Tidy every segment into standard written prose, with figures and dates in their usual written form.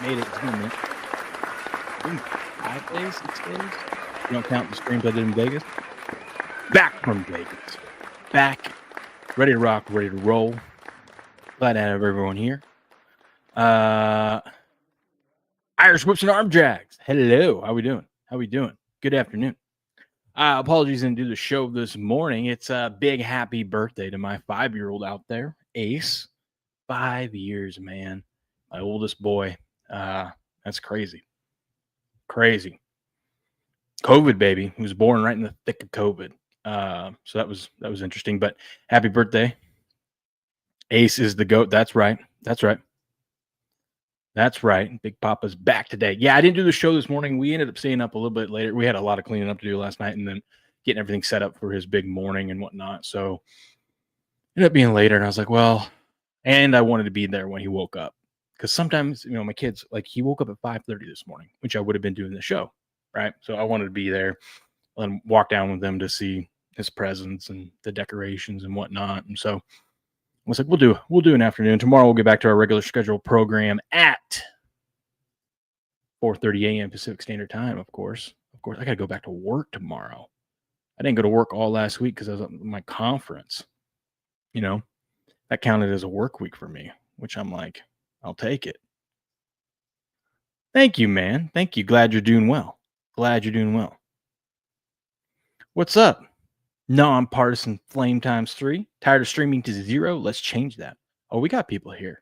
made it. It's been a minute. I think 5 days, 6 days. You don't count the streams I did in Vegas. Back from Vegas. Back. Ready to rock, ready to roll. Glad to have everyone here. Irish Whips and Arm Jags. Hello. How we doing? Good afternoon. Apologies, didn't do the show this morning. It's a big happy birthday to my 5-year-old out there, Ace. 5 years, man. My oldest boy. That's crazy. Crazy. COVID baby. He was born right in the thick of COVID. So that was interesting. But happy birthday. Ace is the GOAT. That's right. Big Papa's back today. Yeah, I didn't do the show this morning. We ended up staying up a little bit later. We had a lot of cleaning up to do last night and then getting everything set up for his big morning and whatnot. So ended up being later. And I was like, well, and I wanted to be there when he woke up. Because sometimes, my kids, like he woke up at 5:30 this morning, which I would have been doing the show, right? So I wanted to be there and walk down with them to see his presents and the decorations and whatnot. And so I was like, we'll do an afternoon. Tomorrow we'll get back to our regular scheduled program at 4:30 a.m. Pacific Standard Time, of course. I got to go back to work tomorrow. I didn't go to work all last week because I was at my conference. That counted as a work week for me, which I'm like, I'll take it. Thank you, man. Thank you. Glad you're doing well. What's up? Nonpartisan flame times 3. Tired of streaming to 0? Let's change that. Oh, we got people here.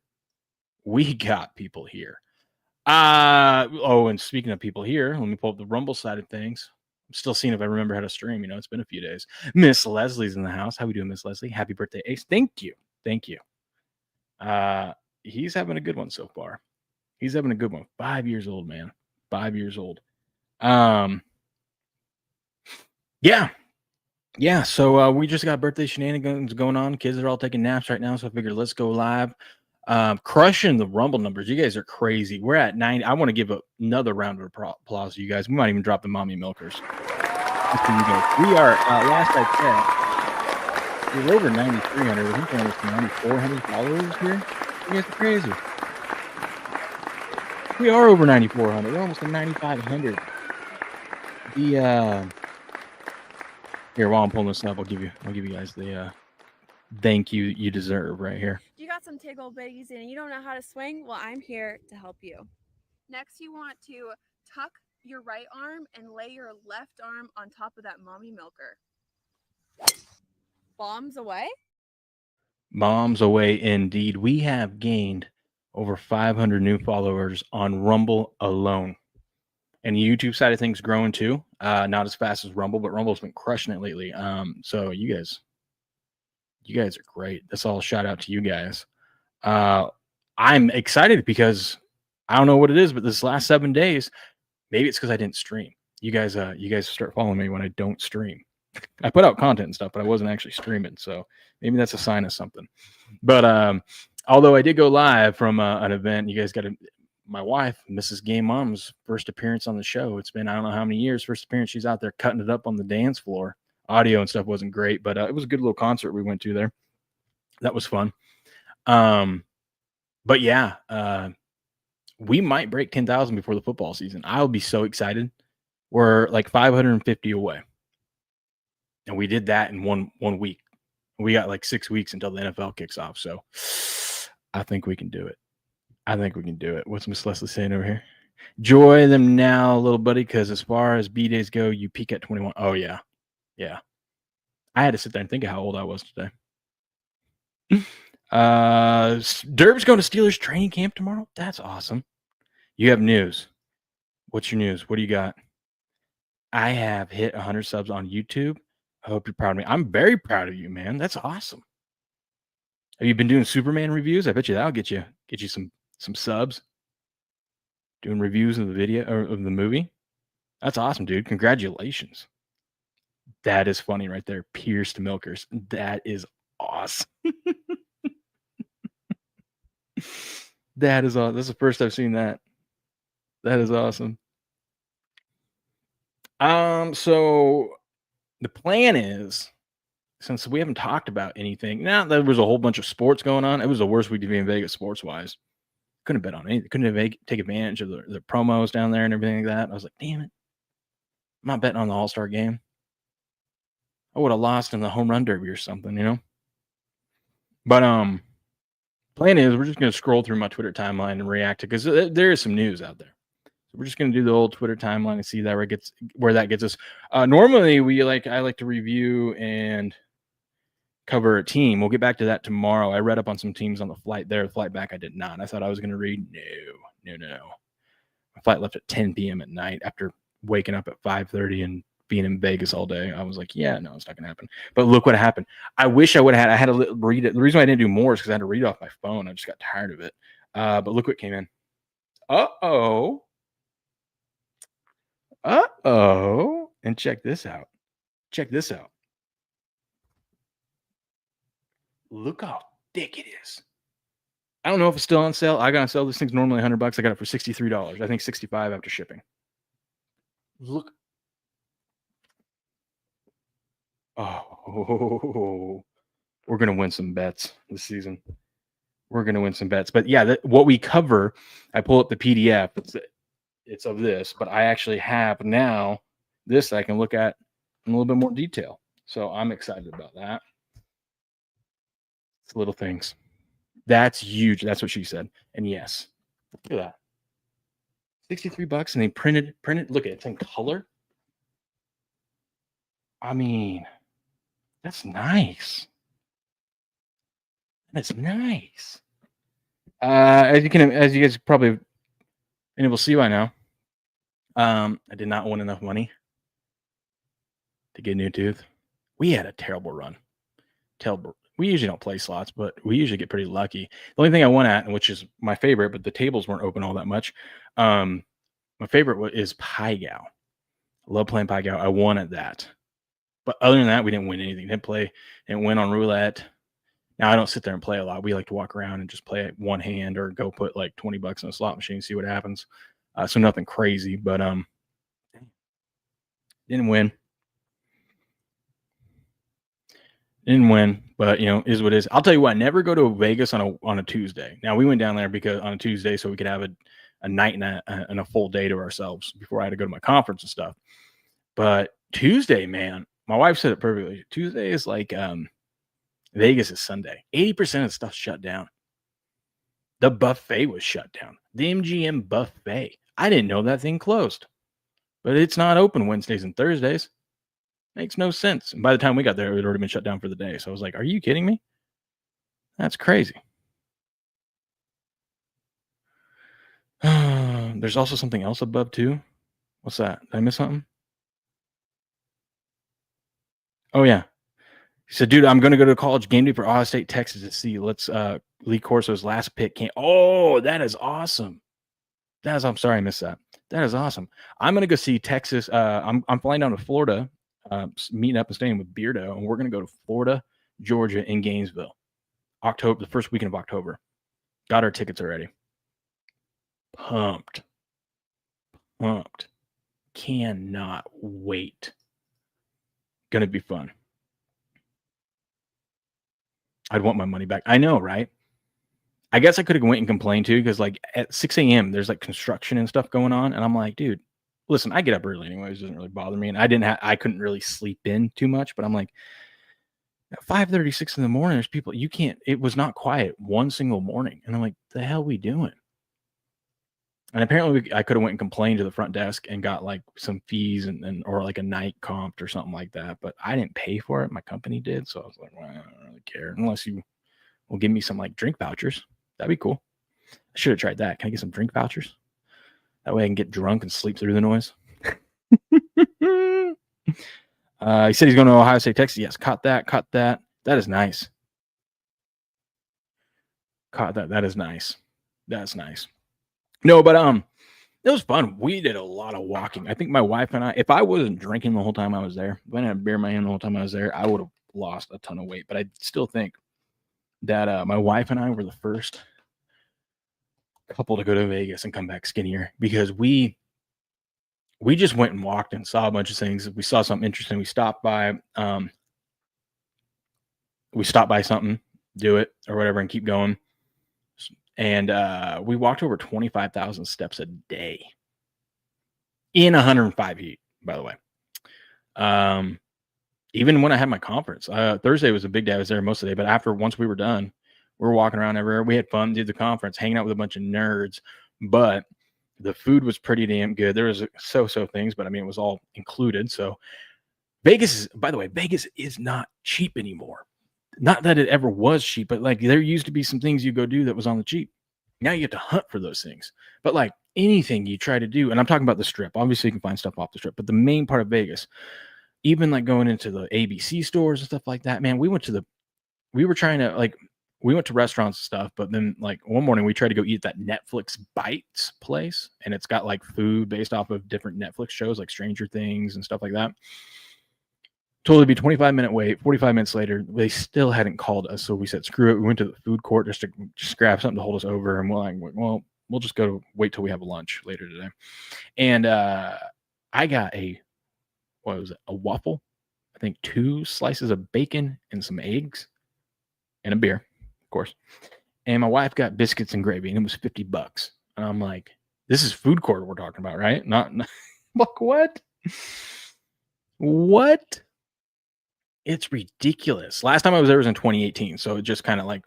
And speaking of people here, let me pull up the Rumble side of things. I'm still seeing if I remember how to stream. It's been a few days. Miss Leslie's in the house. How we doing, Miss Leslie? Happy birthday, Ace. Thank you. He's having a good one so far. 5 years old, man. 5 years old. Yeah. So we just got birthday shenanigans going on. Kids are all taking naps right now, so I figured let's go live. Crushing the Rumble numbers. You guys are crazy. We're at 90. I want to give another round of applause to you guys. We might even drop the mommy milkers. We are, last I checked, we're over 9,300. I think we're almost 9,400 followers here. You guys are crazy. We are over 9,400. We're almost at 9,500. Here, while I'm pulling this up, I'll give you guys the thank you deserve right here. You got some tickle bitties and you don't know how to swing? Well, I'm here to help you. Next, you want to tuck your right arm and lay your left arm on top of that mommy milker. Bombs away? Bombs away indeed. We have gained over 500 new followers on Rumble alone. And the YouTube side of things growing too. Not as fast as Rumble, but Rumble's been crushing it lately. So you guys are great. That's all a shout out to you guys. I'm excited because I don't know what it is, but this last 7 days, maybe it's because I didn't stream. You guys start following me when I don't stream. I put out content and stuff, but I wasn't actually streaming. So maybe that's a sign of something. But although I did go live from an event, you guys got my wife, Mrs. Game Mom's first appearance on the show. It's been, I don't know how many years, first appearance. She's out there cutting it up on the dance floor. Audio and stuff wasn't great, but it was a good little concert we went to there. That was fun. But yeah, we might break 10,000 before the football season. I'll be so excited. We're like 550 away. And we did that in one week. We got like 6 weeks until the NFL kicks off. So I think we can do it. What's Miss Leslie saying over here? Joy them now, little buddy, because as far as B-days go, you peak at 21. Oh, yeah. Yeah. I had to sit there and think of how old I was today. Derb's going to Steelers training camp tomorrow. That's awesome. You have news. What's your news? What do you got? I have hit 100 subs on YouTube. I hope you're proud of me. I'm very proud of you, man. That's awesome. Have you been doing Superman reviews? I bet you that'll get you some subs. Doing reviews of the video or of the movie. That's awesome, dude. Congratulations. That is funny right there. Pierced milkers. That is awesome. That is awesome. That's the first I've seen that. That is awesome. So the plan is, since we haven't talked about anything, now there was a whole bunch of sports going on. It was the worst week to be in Vegas sports wise. couldn't bet on anything. Couldn't take advantage of the promos down there and everything like that. I was like, damn it, I'm not betting on the All-Star game. I would have lost in the home run derby or something. But plan is we're just gonna scroll through my Twitter timeline and react to because there is some news out there. So we're just gonna do the old Twitter timeline and see where that gets us. Normally I like to review and cover a team. We'll get back to that tomorrow. I read up on some teams on the flight there. The flight back I did not. I thought I was gonna read. No. My flight left at 10 p.m. at night after waking up at 5:30 and being in Vegas all day. I was like, yeah, no, it's not gonna happen. But look what happened. I wish I would have had. I had to read it. The reason why I didn't do more is because I had to read it off my phone. I just got tired of it. But look what came in. Uh-oh. And check this out. Look how thick it is. I don't know if it's still on sale. I got on sale. This thing's normally $100. I got it for $63. I think $65 after shipping. Look. Oh, we're going to win some bets this season. But yeah, what we cover, I pull up the PDF. It's of this, but I actually have now this I can look at in a little bit more detail. So I'm excited about that. It's little things. That's huge. That's what she said. And yes, look at that. $63 and they printed. Look at it. It's in color. I mean, that's nice. That's nice. As you guys probably been able to see by now, I did not win enough money to get a new tooth. We had a terrible run. We usually don't play slots, but we usually get pretty lucky. The only thing I won at, which is my favorite, but the tables weren't open all that much. My favorite is Pai Gow. I love playing Pai Gow. I won at that. But other than that, we didn't win anything. Didn't win on roulette. Now I don't sit there and play a lot. We like to walk around and just play at one hand or go put like $20 in a slot machine, see what happens. So nothing crazy, but didn't win. But is what it is. I'll tell you what, I never go to Vegas on a Tuesday. Now we went down there because on a Tuesday so we could have a night and a full day to ourselves before I had to go to my conference and stuff. But Tuesday, man, my wife said it perfectly. Tuesday is like Vegas is Sunday. 80% of the stuff's shut down. The buffet was shut down. The MGM buffet. I didn't know that thing closed. But it's not open Wednesdays and Thursdays. Makes no sense. And by the time we got there, it had already been shut down for the day. So I was like, are you kidding me? That's crazy. There's also something else above too. What's that? Did I miss something? Oh yeah. He said, dude, I'm going to go to college game day for Ohio State, Texas to see. Lee Corso's last pick. Oh, that is awesome. I'm sorry I missed that. That is awesome. I'm going to go see Texas. I'm flying down to Florida, meeting up and staying with Beardo, and we're going to go to Florida, Georgia, and Gainesville. The first weekend of October. Got our tickets already. Pumped. Cannot wait. Going to be fun. I'd want my money back. I know, right? I guess I could have went and complained too, because like at 6 a.m. there's like construction and stuff going on, and I'm like, dude, listen, I get up early anyways, it doesn't really bother me, and I couldn't really sleep in too much, but I'm like, at 5:36 in the morning, there's people it was not quiet one single morning, and I'm like, the hell we doing? And apparently I could have went and complained to the front desk and got like some fees or like a night comped or something like that, but I didn't pay for it. My company did, so I was like, well, I don't really care unless you will give me some like drink vouchers. That'd be cool. I should have tried that. Can I get some drink vouchers? That way I can get drunk and sleep through the noise. He said he's going to Ohio State, Texas. Yes, caught that. That is nice. Caught that. That is nice. That's nice. No, but it was fun. We did a lot of walking. I think my wife and I, if I wasn't drinking the whole time I was there, if I didn't have beer in my hand the whole time I was there, I would have lost a ton of weight. But I still think that my wife and I were the first couple to go to Vegas and come back skinnier, because we just went and walked and saw a bunch of things. We saw something interesting. We stopped by something, do it or whatever, and keep going. And we walked over 25,000 steps a day in 105 heat, by the way. Even when I had my conference, Thursday was a big day. I was there most of the day, but once we were done, we were walking around everywhere. We had fun, did the conference, hanging out with a bunch of nerds, but the food was pretty damn good. There was so things, but I mean, it was all included. So by the way, Vegas is not cheap anymore. Not that it ever was cheap, but like there used to be some things you go do that was on the cheap. Now you have to hunt for those things. But like anything you try to do, and I'm talking about the strip, obviously you can find stuff off the strip, but the main part of Vegas, even like going into the ABC stores and stuff like that, man, we went to restaurants and stuff, but then like one morning we tried to go eat at that Netflix Bites place, and it's got like food based off of different Netflix shows like Stranger Things and stuff like that. Totally be 25-minute wait. 45 minutes later, they still hadn't called us. So we said, screw it. We went to the food court just to grab something to hold us over. And we're like, well, we'll just go wait till we have lunch later today. And I got a waffle, I think 2 slices of bacon and some eggs and a beer, of course. And my wife got biscuits and gravy, and it was $50. And I'm like, this is food court we're talking about, right? Not like what? What? It's ridiculous. Last time I was there was in 2018. So it just kind of like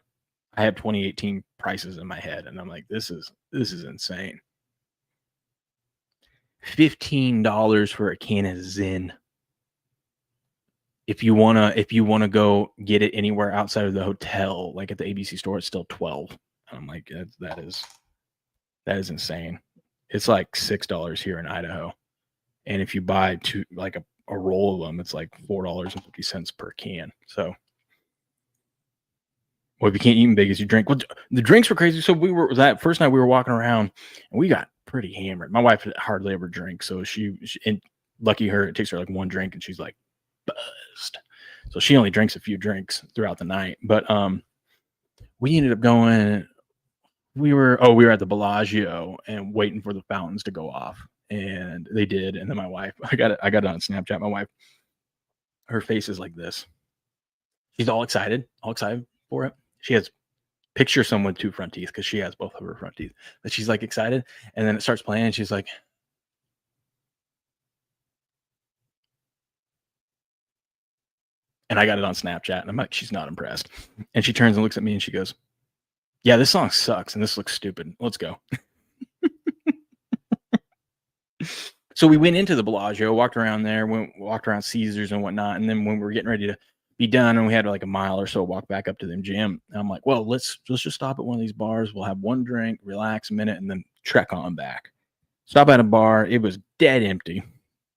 I have 2018 prices in my head, and I'm like, this is insane. $15 for a can of Zen. If you wanna go get it anywhere outside of the hotel, like at the ABC store, it's still $12. And I'm like, that is insane. It's like $6 here in Idaho, and if you buy a roll of them, it's like $4.50 per can. So, well, if you can't eat in Vegas, you drink. Well, the drinks were crazy. So that first night we were walking around, and we got pretty hammered. My wife hardly ever drinks, so she and lucky her, it takes her like one drink, and she's like buzzed. So she only drinks a few drinks throughout the night. But we ended up going. We were at the Bellagio and waiting for the fountains to go off. And they did. And then my wife, I got it on Snapchat. My wife, her face is like this. She's all excited for it. She has picture someone 2 front teeth because she has both of her front teeth. But she's like excited. And then it starts playing and she's like, and I got it on Snapchat. And I'm like, she's not impressed. And she turns and looks at me and she goes, yeah, this song sucks. And this looks stupid. Let's go. So we went into the Bellagio, walked around there, walked around Caesars and whatnot. And then when we were getting ready to be done and we had like a mile or so walk back up to the gym, I'm like, well, let's just stop at one of these bars. We'll have one drink, relax a minute, and then trek on back. Stop at a bar. It was dead empty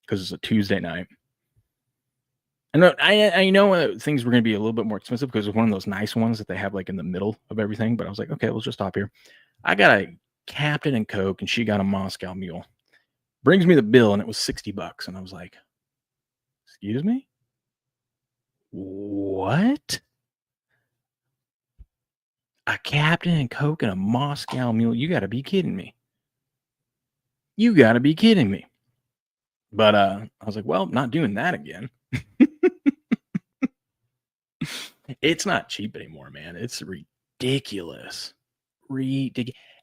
because it's a Tuesday night. And I know things were going to be a little bit more expensive because it's one of those nice ones that they have like in the middle of everything. But I was like, okay, we'll just stop here. I got a Captain and Coke and she got a Moscow Mule. Brings me the bill and it was $60. And I was like, excuse me? What? A Captain and Coke and a Moscow Mule? You got to be kidding me. You got to be kidding me. But I was like, well, not doing that again. It's not cheap anymore, man. It's ridiculous.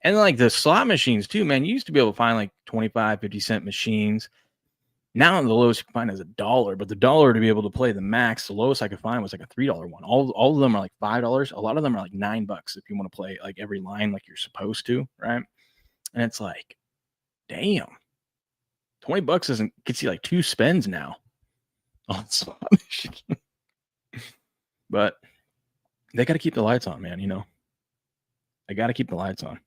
And like the slot machines too, man. You used to be able to find like 25, 50-cent machines. Now the lowest you can find is $1, but the $1 to be able to play the max, the lowest I could find was like a $3 one. All of them are like $5. A lot of them are like $9 if you want to play like every line like you're supposed to, right? And it's like, damn, $20 gets you like 2 spins now on slot machine. But they got to keep the lights on, man. You know, they got to keep the lights on.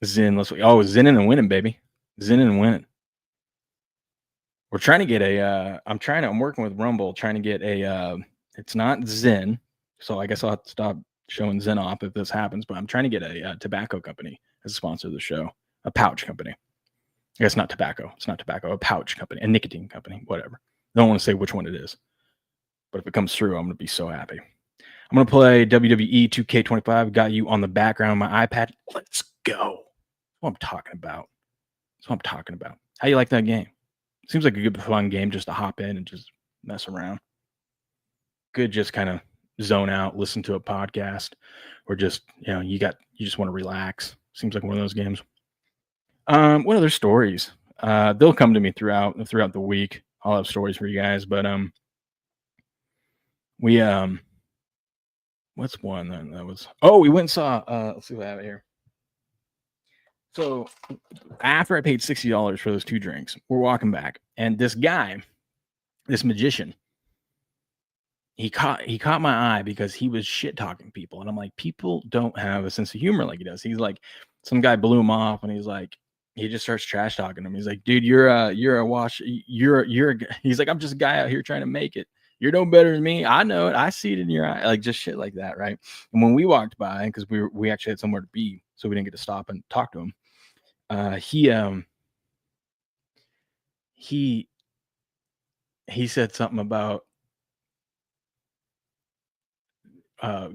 Zen, Zenning and winning, baby. Zenning and winning. We're trying to get I'm working with Rumble, trying to get it's not Zen. So I guess I'll have to stop showing Zen off if this happens, but I'm trying to get a tobacco company as a sponsor of the show, a pouch company. I guess not tobacco. It's not tobacco, a pouch company, a nicotine company, whatever. I don't want to say which one it is, but if it comes through, I'm going to be so happy. I'm going to play WWE 2K25. Got you on the background of my iPad. Let's go. That's what I'm talking about. How you like that game? Seems like a good, fun game just to hop in and just mess around. Good, just kind of zone out, listen to a podcast, or just you just want to relax. Seems like one of those games. What other stories? They'll come to me throughout the week. I'll have stories for you guys, but we what's one that was? Oh, we went and saw. Let's see what I have here. So after I paid $60 for those 2 drinks, we're walking back, and this guy, this magician, he caught my eye because he was shit talking people, and I'm like, people don't have a sense of humor like he does. He's like, some guy blew him off, and he's like, he just starts trash talking him. He's like, dude, you're a wash. He's like, I'm just a guy out here trying to make it. You're no better than me. I know it. I see it in your eye. Like, just shit like that, right? And when we walked by, because we actually had somewhere to be, so we didn't get to stop and talk to him. He said something about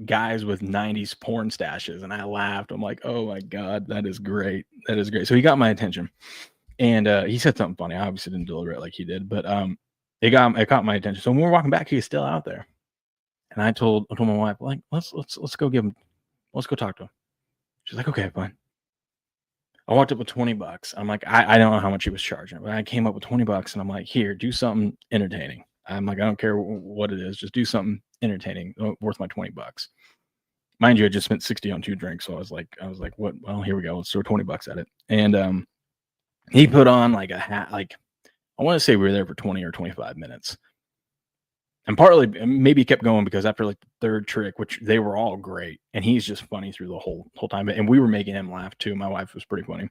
guys with 90s porn stashes, and I laughed. I'm like, oh my god, that is great. That is great. So he got my attention, and he said something funny. I obviously didn't deliver it like he did, but it caught my attention. So when we're walking back, he was still out there, and I told my wife, like, let's go talk to him. She's like, okay, fine. I walked up with $20. I'm like, I don't know how much he was charging, but I came up with $20, and I'm like, here, do something entertaining. I'm like, I don't care what it is, just do something entertaining worth my $20. Mind you, I just spent 60 on 2 drinks, so I was like, what? Well, here we go. Let's throw $20 at it. And he put on like a hat. Like, I want to say we were there for 20 or 25 minutes. And partly, maybe he kept going because after like the 3rd trick, which they were all great, and he's just funny through the whole time. And we were making him laugh too. My wife was pretty funny.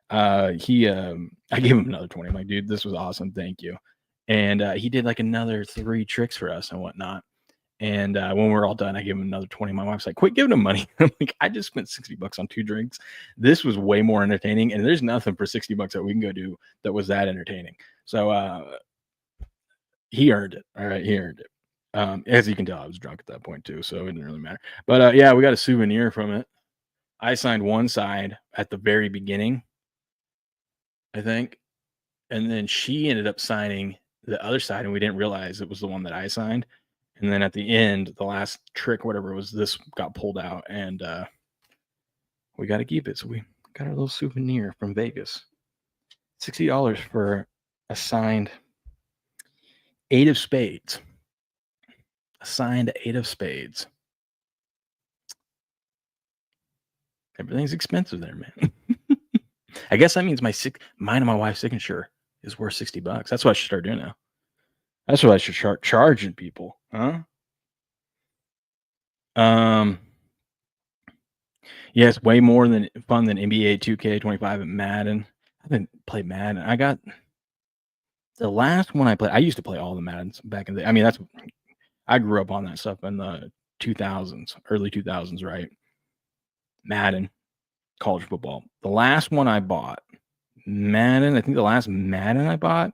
I gave him another 20. I'm like, dude, this was awesome. Thank you. And he did like another 3 tricks for us and whatnot. And when we're all done, I gave him another 20. My wife's like, quit giving him money. I'm like, I just spent $60 on 2 drinks. This was way more entertaining. And there's nothing for $60 that we can go do that was that entertaining. So he earned it. All right. He earned it. As you can tell, I was drunk at that point too, so it didn't really matter. But yeah, we got a souvenir from it. I signed one side at the very beginning, I think. And then she ended up signing the other side, and we didn't realize it was the one that I signed. And then at the end, the last trick, whatever it was, this got pulled out, and we got to keep it. So we got our little souvenir from Vegas. $60 for a signed 8 of spades. A signed 8 of spades. Everything's expensive there, man. I guess that means mine and my wife's signature is worth $60. That's what I should start doing now. That's what I should start charging people, huh? Yes, way more fun than NBA 2K25 and Madden. I didn't play Madden. I got the last one I played. I used to play all the Maddens back in the. I mean, I grew up on that stuff in the 2000s, early 2000s, right? Madden, college football. The last one I bought, Madden. I think the last Madden I bought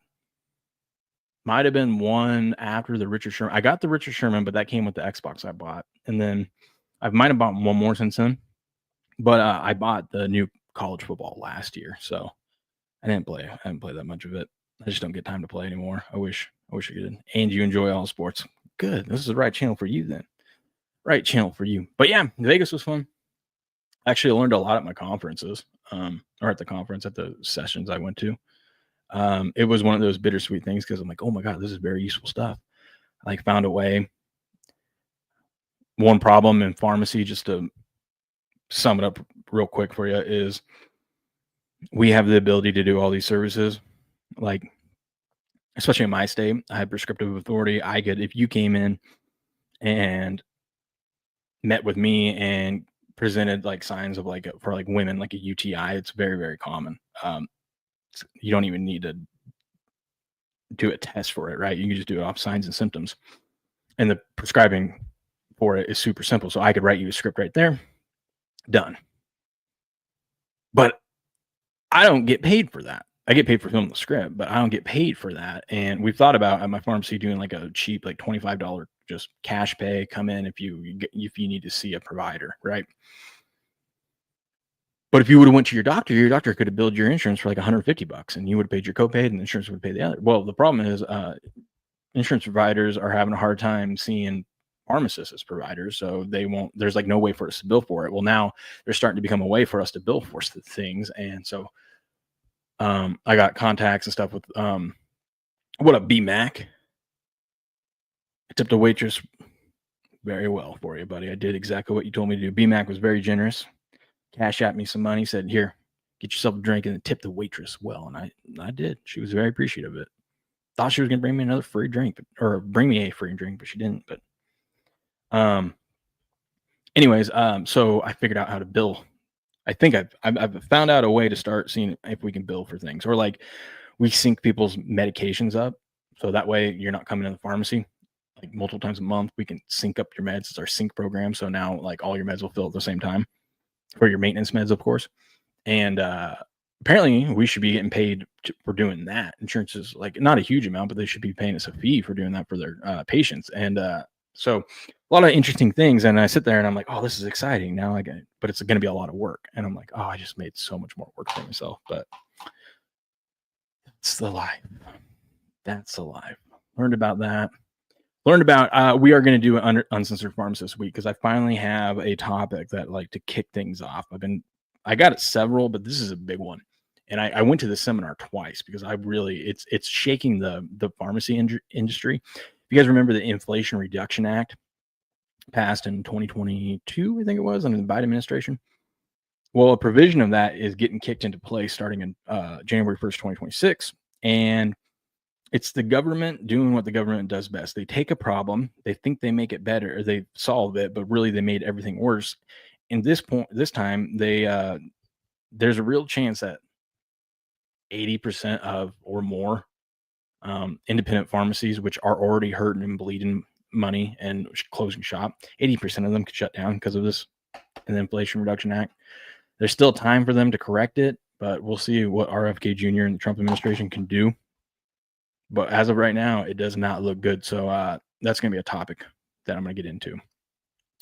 might have been one after the Richard Sherman. I got the Richard Sherman, but that came with the Xbox I bought, and then I might have bought one more since then. But I bought the new college football last year, so I didn't play. I haven't played that much of it. I just don't get time to play anymore. I wish I did. And you enjoy all sports. Good. This is the right channel for you then. Right channel for you. But yeah, Vegas was fun. Actually, I learned a lot at my conferences, or at the conference, at the sessions I went to. It was one of those bittersweet things because I'm like, oh my God, this is very useful stuff. I like found a way. One problem in pharmacy, just to sum it up real quick for you, is we have the ability to do all these services. Like, especially in my state, I have prescriptive authority. I could, if you came in and met with me and presented like signs of like for like women, like a UTI, it's very, very common. You don't even need to do a test for it, right? You can just do it off signs and symptoms. And the prescribing for it is super simple. So I could write you a script right there. Done. But I don't get paid for that. I get paid for filming the script, but I don't get paid for that. And we've thought about at my pharmacy doing like a cheap, like $25 just cash pay, come in if you need to see a provider, right? But if you would have went to your doctor could have billed your insurance for like $150, and you would have paid your copay, and the insurance would pay the other. Well, the problem is insurance providers are having a hard time seeing pharmacists as providers, so they won't. There's like no way for us to bill for it. Well, now there's starting to become a way for us to bill for things, and so I got contacts and stuff with what up, B Mac. I tipped a waitress very well for you, buddy. I did exactly what you told me to do. B Mac was very generous. Cash at me some money, said, "Here, get yourself a drink," and then tipped the waitress well, and I did. She was very appreciative of it. Thought she was gonna bring me another free drink, or bring me a free drink, but she didn't. But anyways, so I figured out how to bill. I think I've found out a way to start seeing if we can bill for things, or like we sync people's medications up, so that way you're not coming to the pharmacy like multiple times a month. We can sync up your meds. It's our sync program, so now like all your meds will fill at the same time for your maintenance meds, of course. And apparently we should be getting paid for doing that. Insurance is like not a huge amount, but they should be paying us a fee for doing that for their patients. And so a lot of interesting things. And I sit there and I'm like, oh, this is exciting. Now I get it, but it's going to be a lot of work. And I'm like, oh, I just made so much more work for myself. But it's the life. That's the life. Learned about that. Learned about we are going to do an uncensored pharmacist week because I finally have a topic that like to kick things off. I got it several, but this is a big one. And I went to the seminar twice because I really it's shaking the pharmacy industry. If you guys remember the Inflation Reduction Act passed in 2022, I think it was, under the Biden administration. Well, a provision of that is getting kicked into place starting in January 1st, 2026. And it's the government doing what the government does best. They take a problem, they think they make it better, or they solve it, but really they made everything worse. And this time, there's a real chance that 80% of or more independent pharmacies, which are already hurting and bleeding money and closing shop, 80% of them could shut down because of this and the Inflation Reduction Act. There's still time for them to correct it, but we'll see what RFK Jr. and the Trump administration can do. But as of right now, it does not look good. So that's going to be a topic that I'm going to get into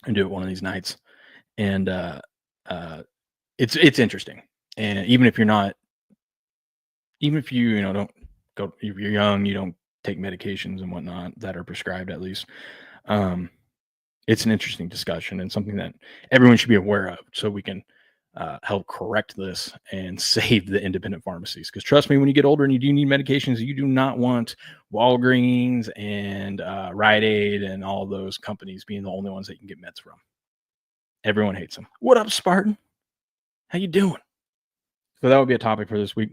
and do it one of these nights. And it's interesting. And even if you don't go, if you're young, you don't take medications and whatnot that are prescribed, at least. It's an interesting discussion and something that everyone should be aware of, so we can help correct this and save the independent pharmacies. Because trust me, when you get older and you do need medications, you do not want Walgreens and Rite Aid and all those companies being the only ones that you can get meds from. Everyone hates them. What up, Spartan? How you doing? So that would be a topic for this week.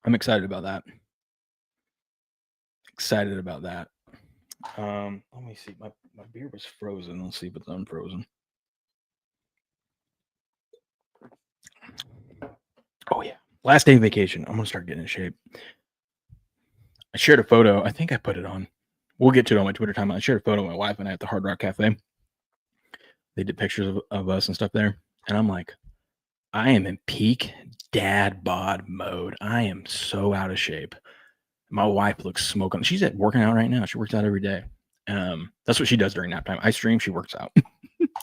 I'm excited about that. Let me see. My beer was frozen. Let's see if it's unfrozen. Oh yeah. Last day of vacation. I'm gonna start getting in shape. I shared a photo. I think I put it on. We'll get to it on my Twitter timeline. I shared a photo of my wife and I at the Hard Rock Cafe. They did pictures of us and stuff there. And I'm like, I am in peak dad bod mode. I am so out of shape. My wife looks smoking. She's working out right now. She works out every day. That's what she does during nap time. I stream, she works out.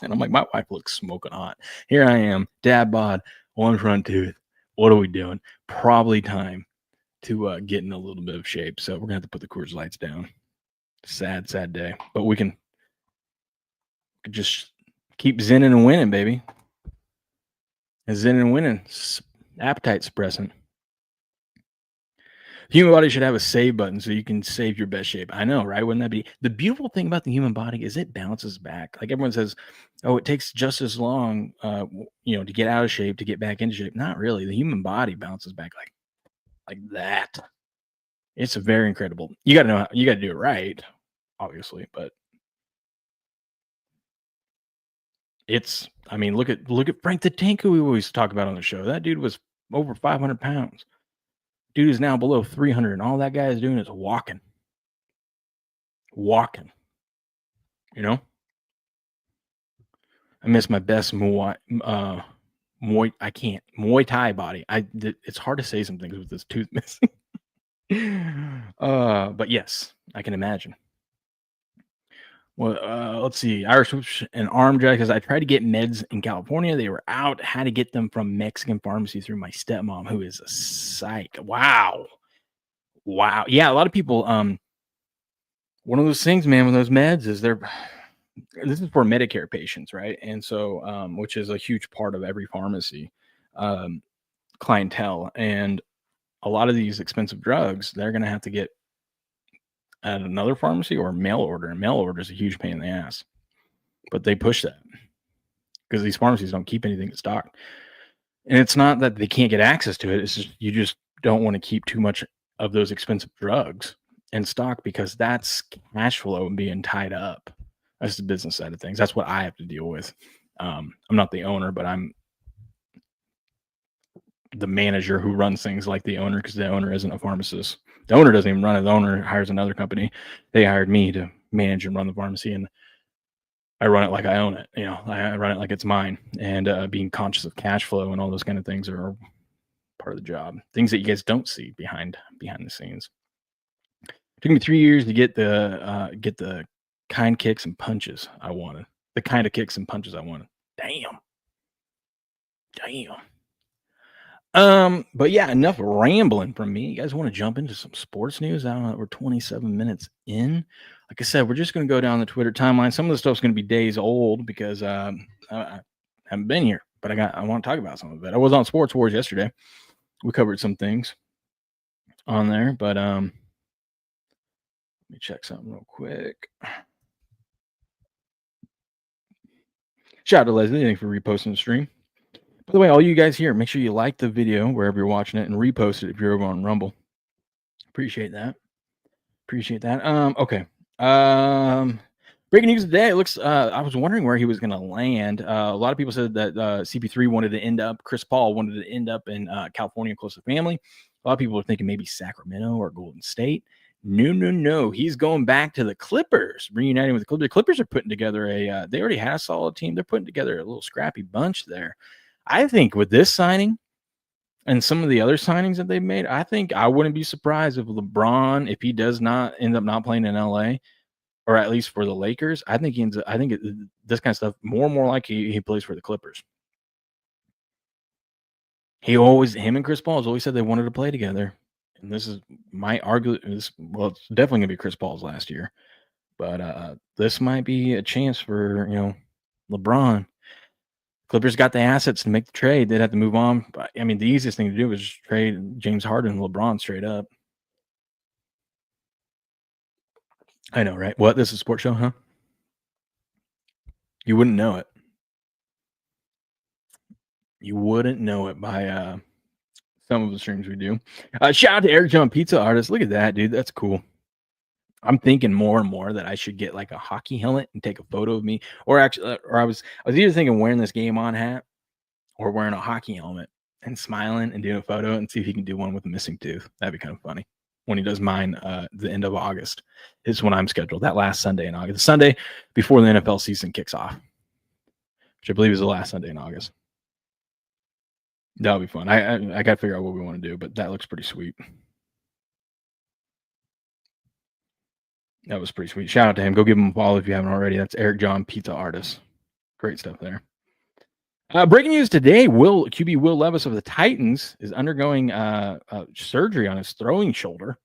And I'm like, my wife looks smoking hot. Here I am, dad bod, one front tooth. What are we doing? Probably time to get in a little bit of shape. So we're gonna have to put the Coors Lights down. Sad day. But we can just keep zinning and winning, baby. And zinning and winning, appetite suppressant. The human body should have a save button so you can save your best shape. I know, right? Wouldn't that be the beautiful thing about the human body? Is it bounces back. Like everyone says, oh, it takes just as long, to get out of shape to get back into shape. Not really. The human body bounces back like that. It's very incredible. You got to know. You got to do it right, obviously, but it's. I mean, look at Frank the Tank, who we always talk about on the show. That dude was over 500 pounds. Dude is now below 300, and all that guy is doing is walking. I miss my best Muay Thai body. It's hard to say some things with this tooth missing. But yes, I can imagine. Well, let's see. Irish whips and arm drag, because I tried to get meds in California. They were out. Had to get them from Mexican pharmacy through my stepmom, who is a psych. Wow. Yeah, a lot of people. One of those things, man, with those meds is this is for Medicare patients, right? And so, which is a huge part of every pharmacy um, clientele. And a lot of these expensive drugs, they're going to have to get at another pharmacy or mail order. And mail order is a huge pain in the ass, but they push that because these pharmacies don't keep anything in stock. And it's not that they can't get access to it. It's just you just don't want to keep too much of those expensive drugs in stock because that's cash flow being tied up. That's the business side of things. That's what I have to deal with. I'm not the owner, but I'm the manager who runs things like the owner because the owner isn't a pharmacist. The owner doesn't even run it. The owner hires another company. They hired me to manage and run the pharmacy, and I run it like I own it. You know, I run it like it's mine. And being conscious of cash flow and all those kind of things are part of the job. Things that you guys don't see behind the scenes. It took me 3 years to get the kind kicks and punches I wanted. The kind of kicks and punches I wanted. Damn. But yeah, enough rambling from me. You guys want to jump into some sports news? I don't know. We're 27 minutes in. Like I said, we're just going to go down the Twitter timeline. Some of the stuff's going to be days old because I haven't been here, but I want to talk about some of it. I was on Sports Wars yesterday. We covered some things on there, but let me check something real quick. Shout out to Leslie. Thank you for reposting the stream. By the way, all you guys here, make sure you like the video wherever you're watching it and repost it if you're over on Rumble. Appreciate that. Okay. Breaking news today. It looks. I was wondering where he was going to land. A lot of people said that CP3 wanted to end up. Chris Paul wanted to end up in California, close to family. A lot of people were thinking maybe Sacramento or Golden State. No. He's going back to the Clippers, reuniting with the Clippers. The Clippers are putting together they already had a solid team. They're putting together a little scrappy bunch there. I think with this signing and some of the other signings that they've made, I think I wouldn't be surprised if LeBron, if he does not end up not playing in LA, or at least for the Lakers, I think this kind of stuff more and more like he plays for the Clippers. Him and Chris Paul has always said they wanted to play together. And this is my argument. It's definitely going to be Chris Paul's last year. But this might be a chance for, LeBron. Clippers got the assets to make the trade. They'd have to move on. But, I mean, the easiest thing to do is trade James Harden and LeBron straight up. I know, right? What? This is a sports show, huh? You wouldn't know it. You wouldn't know it by some of the streams we do. Shout out to Eric John Pizza Artist. Look at that, dude. That's cool. I'm thinking more and more that I should get like a hockey helmet and take a photo of me. Or actually, I was either thinking wearing this game on hat or wearing a hockey helmet and smiling and doing a photo and see if he can do one with a missing tooth. That'd be kind of funny. When he does mine the end of August is when I'm scheduled. That last Sunday in August. The Sunday before the NFL season kicks off, which I believe is the last Sunday in August. That'll be fun. I got to figure out what we want to do, but that looks pretty sweet. That was pretty sweet. Shout out to him. Go give him a follow if you haven't already. That's Eric John Pizza Artist. Great stuff there. Breaking news today: QB Will Levis of the Titans is undergoing surgery on his throwing shoulder,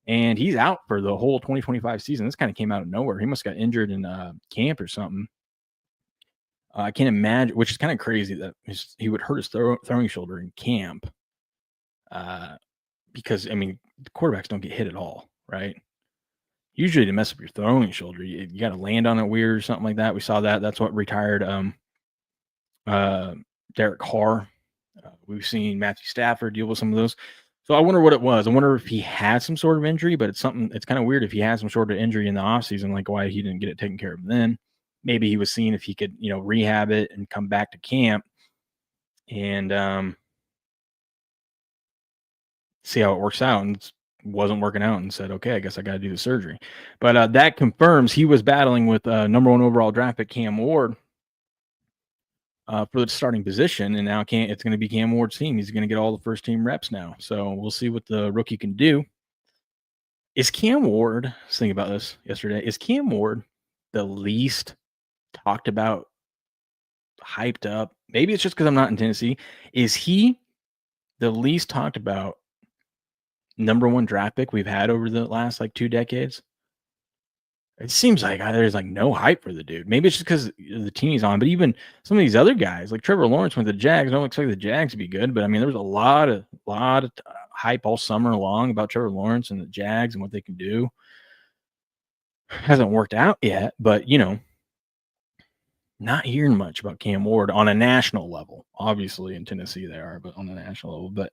and he's out for the whole 2025 season. This kind of came out of nowhere. He must have got injured in camp or something. I can't imagine, which is kind of crazy that he would hurt his throwing shoulder in camp. Because I mean, the quarterbacks don't get hit at all, right? Usually to mess up your throwing shoulder, you got to land on it weird or something like that. We saw that. That's what retired Derek Carr. We've seen Matthew Stafford deal with some of those. So I wonder what it was. I wonder if he had some sort of injury, but it's kind of weird if he had some sort of injury in the offseason, like why he didn't get it taken care of then. Maybe he was seeing if he could, rehab it and come back to camp and see how it works out. And it wasn't working out and said, okay, I guess I got to do the surgery. But that confirms he was battling with number 1 overall draft pick Cam Ward for the starting position, and now it's going to be Cam Ward's team. He's going to get all the first team reps now. So we'll see what the rookie can do. Is Cam Ward, I was thinking about this yesterday, is Cam Ward the least talked about, hyped up? Maybe it's just because I'm not in Tennessee. Is he the least talked about number 1 draft pick we've had over the last 2 decades? It seems like there's like no hype for the dude. Maybe it's just because the team he's on. But even some of these other guys, like Trevor Lawrence went to the Jags. I don't expect the Jags to be good, but I mean, there was a lot of hype all summer long about Trevor Lawrence and the Jags and what they can do. Hasn't worked out yet, but not hearing much about Cam Ward on a national level. Obviously, in Tennessee they are, but on a national level. But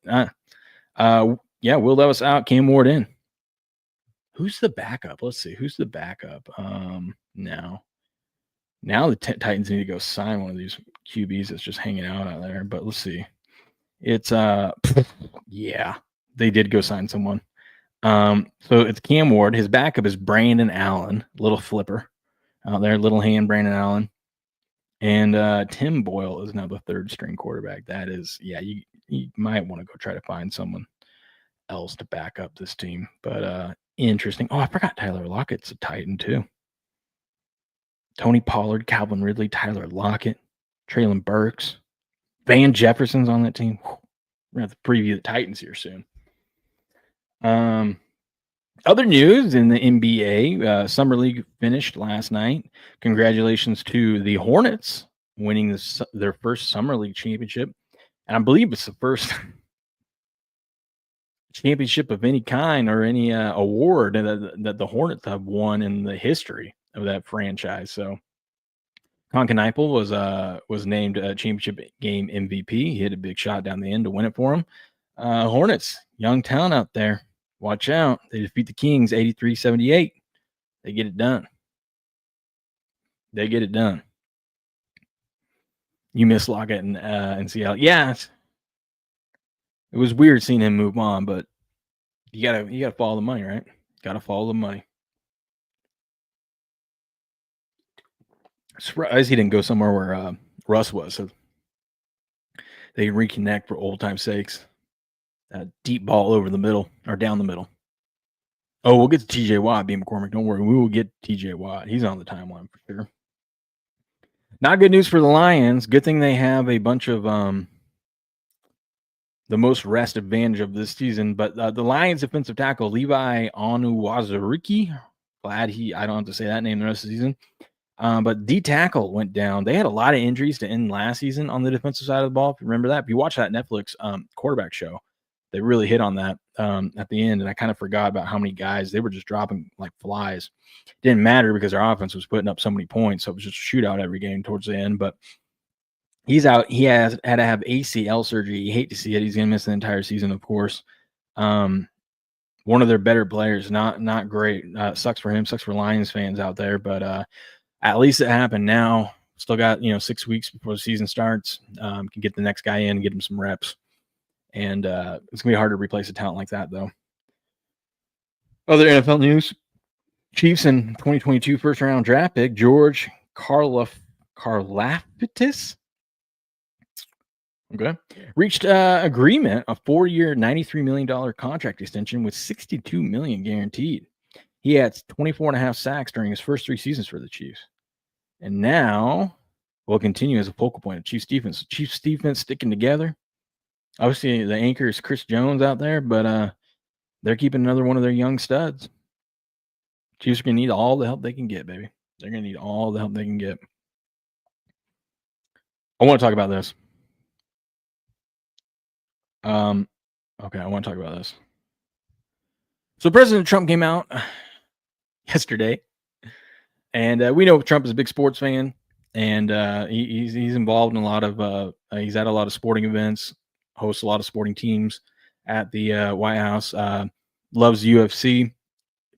yeah, Will Levis out, Cam Ward in. Who's the backup? Let's see. Who's the backup? Now the Titans need to go sign one of these QBs that's just hanging out there. But let's see. It's yeah, they did go sign someone. So it's Cam Ward. His backup is Brandon Allen, little flipper out there, little hand Brandon Allen. And Tim Boyle is now the third string quarterback. That is, yeah, you might want to go try to find someone else to back up this team. But interesting. Oh, I forgot Tyler Lockett's a Titan too. Tony Pollard, Calvin Ridley, Tyler Lockett, Traylon Burks, Van Jefferson's on that team. We're going to have to preview the Titans here soon. Other news in the NBA, Summer League finished last night. Congratulations to the Hornets winning their first Summer League championship. And I believe it's the first championship of any kind or any award that the Hornets have won in the history of that franchise. So Concanipal was named a championship game MVP. He hit a big shot down the end to win it for him. Hornets, young talent out there. Watch out. They defeat the Kings 83-78. They get it done. They get it done. You miss Lockett and Seattle. Yeah, it was weird seeing him move on, but you gotta follow the money, right? Gotta follow the money. Surprised he didn't go somewhere where Russ was, so they reconnect for old time's sakes. Deep ball over the middle or down the middle. Oh, we'll get to TJ Watt, B. McCormick. Don't worry, we will get TJ Watt. He's on the timeline for sure. Not good news for the Lions. Good thing they have a bunch of the most rest advantage of this season. But the Lions defensive tackle Levi Onuwazurike, glad I don't have to say that name the rest of the season. But D tackle went down. They had a lot of injuries to end last season on the defensive side of the ball. If you remember that, if you watch that Netflix quarterback show, they really hit on that at the end. And I kind of forgot about how many guys they were just dropping like flies. Didn't matter because our offense was putting up so many points. So it was just a shootout every game towards the end. But he's out. He had to have ACL surgery. You hate to see it. He's going to miss the entire season, of course. One of their better players, not great. Sucks for him. Sucks for Lions fans out there. But at least it happened now. Still got 6 weeks before the season starts. Can get the next guy in and get him some reps. And it's going to be hard to replace a talent like that, though. Other NFL news. Chiefs in 2022 first-round draft pick, George Karlaftis. Okay. Reached agreement, a 4-year, $93 million contract extension with $62 million guaranteed. He had 24.5 sacks during his first 3 seasons for the Chiefs. And now will continue as a focal point of Chiefs defense. Chiefs defense sticking together. Obviously, the anchor is Chris Jones out there, but they're keeping another one of their young studs. Chiefs are going to need all the help they can get, baby. They're going to need all the help they can get. I want to talk about this. Okay, I want to talk about this. So President Trump came out yesterday, and we know Trump is a big sports fan, and he's involved in a lot of he's at a lot of sporting events, hosts a lot of sporting teams at the White House. Loves UFC.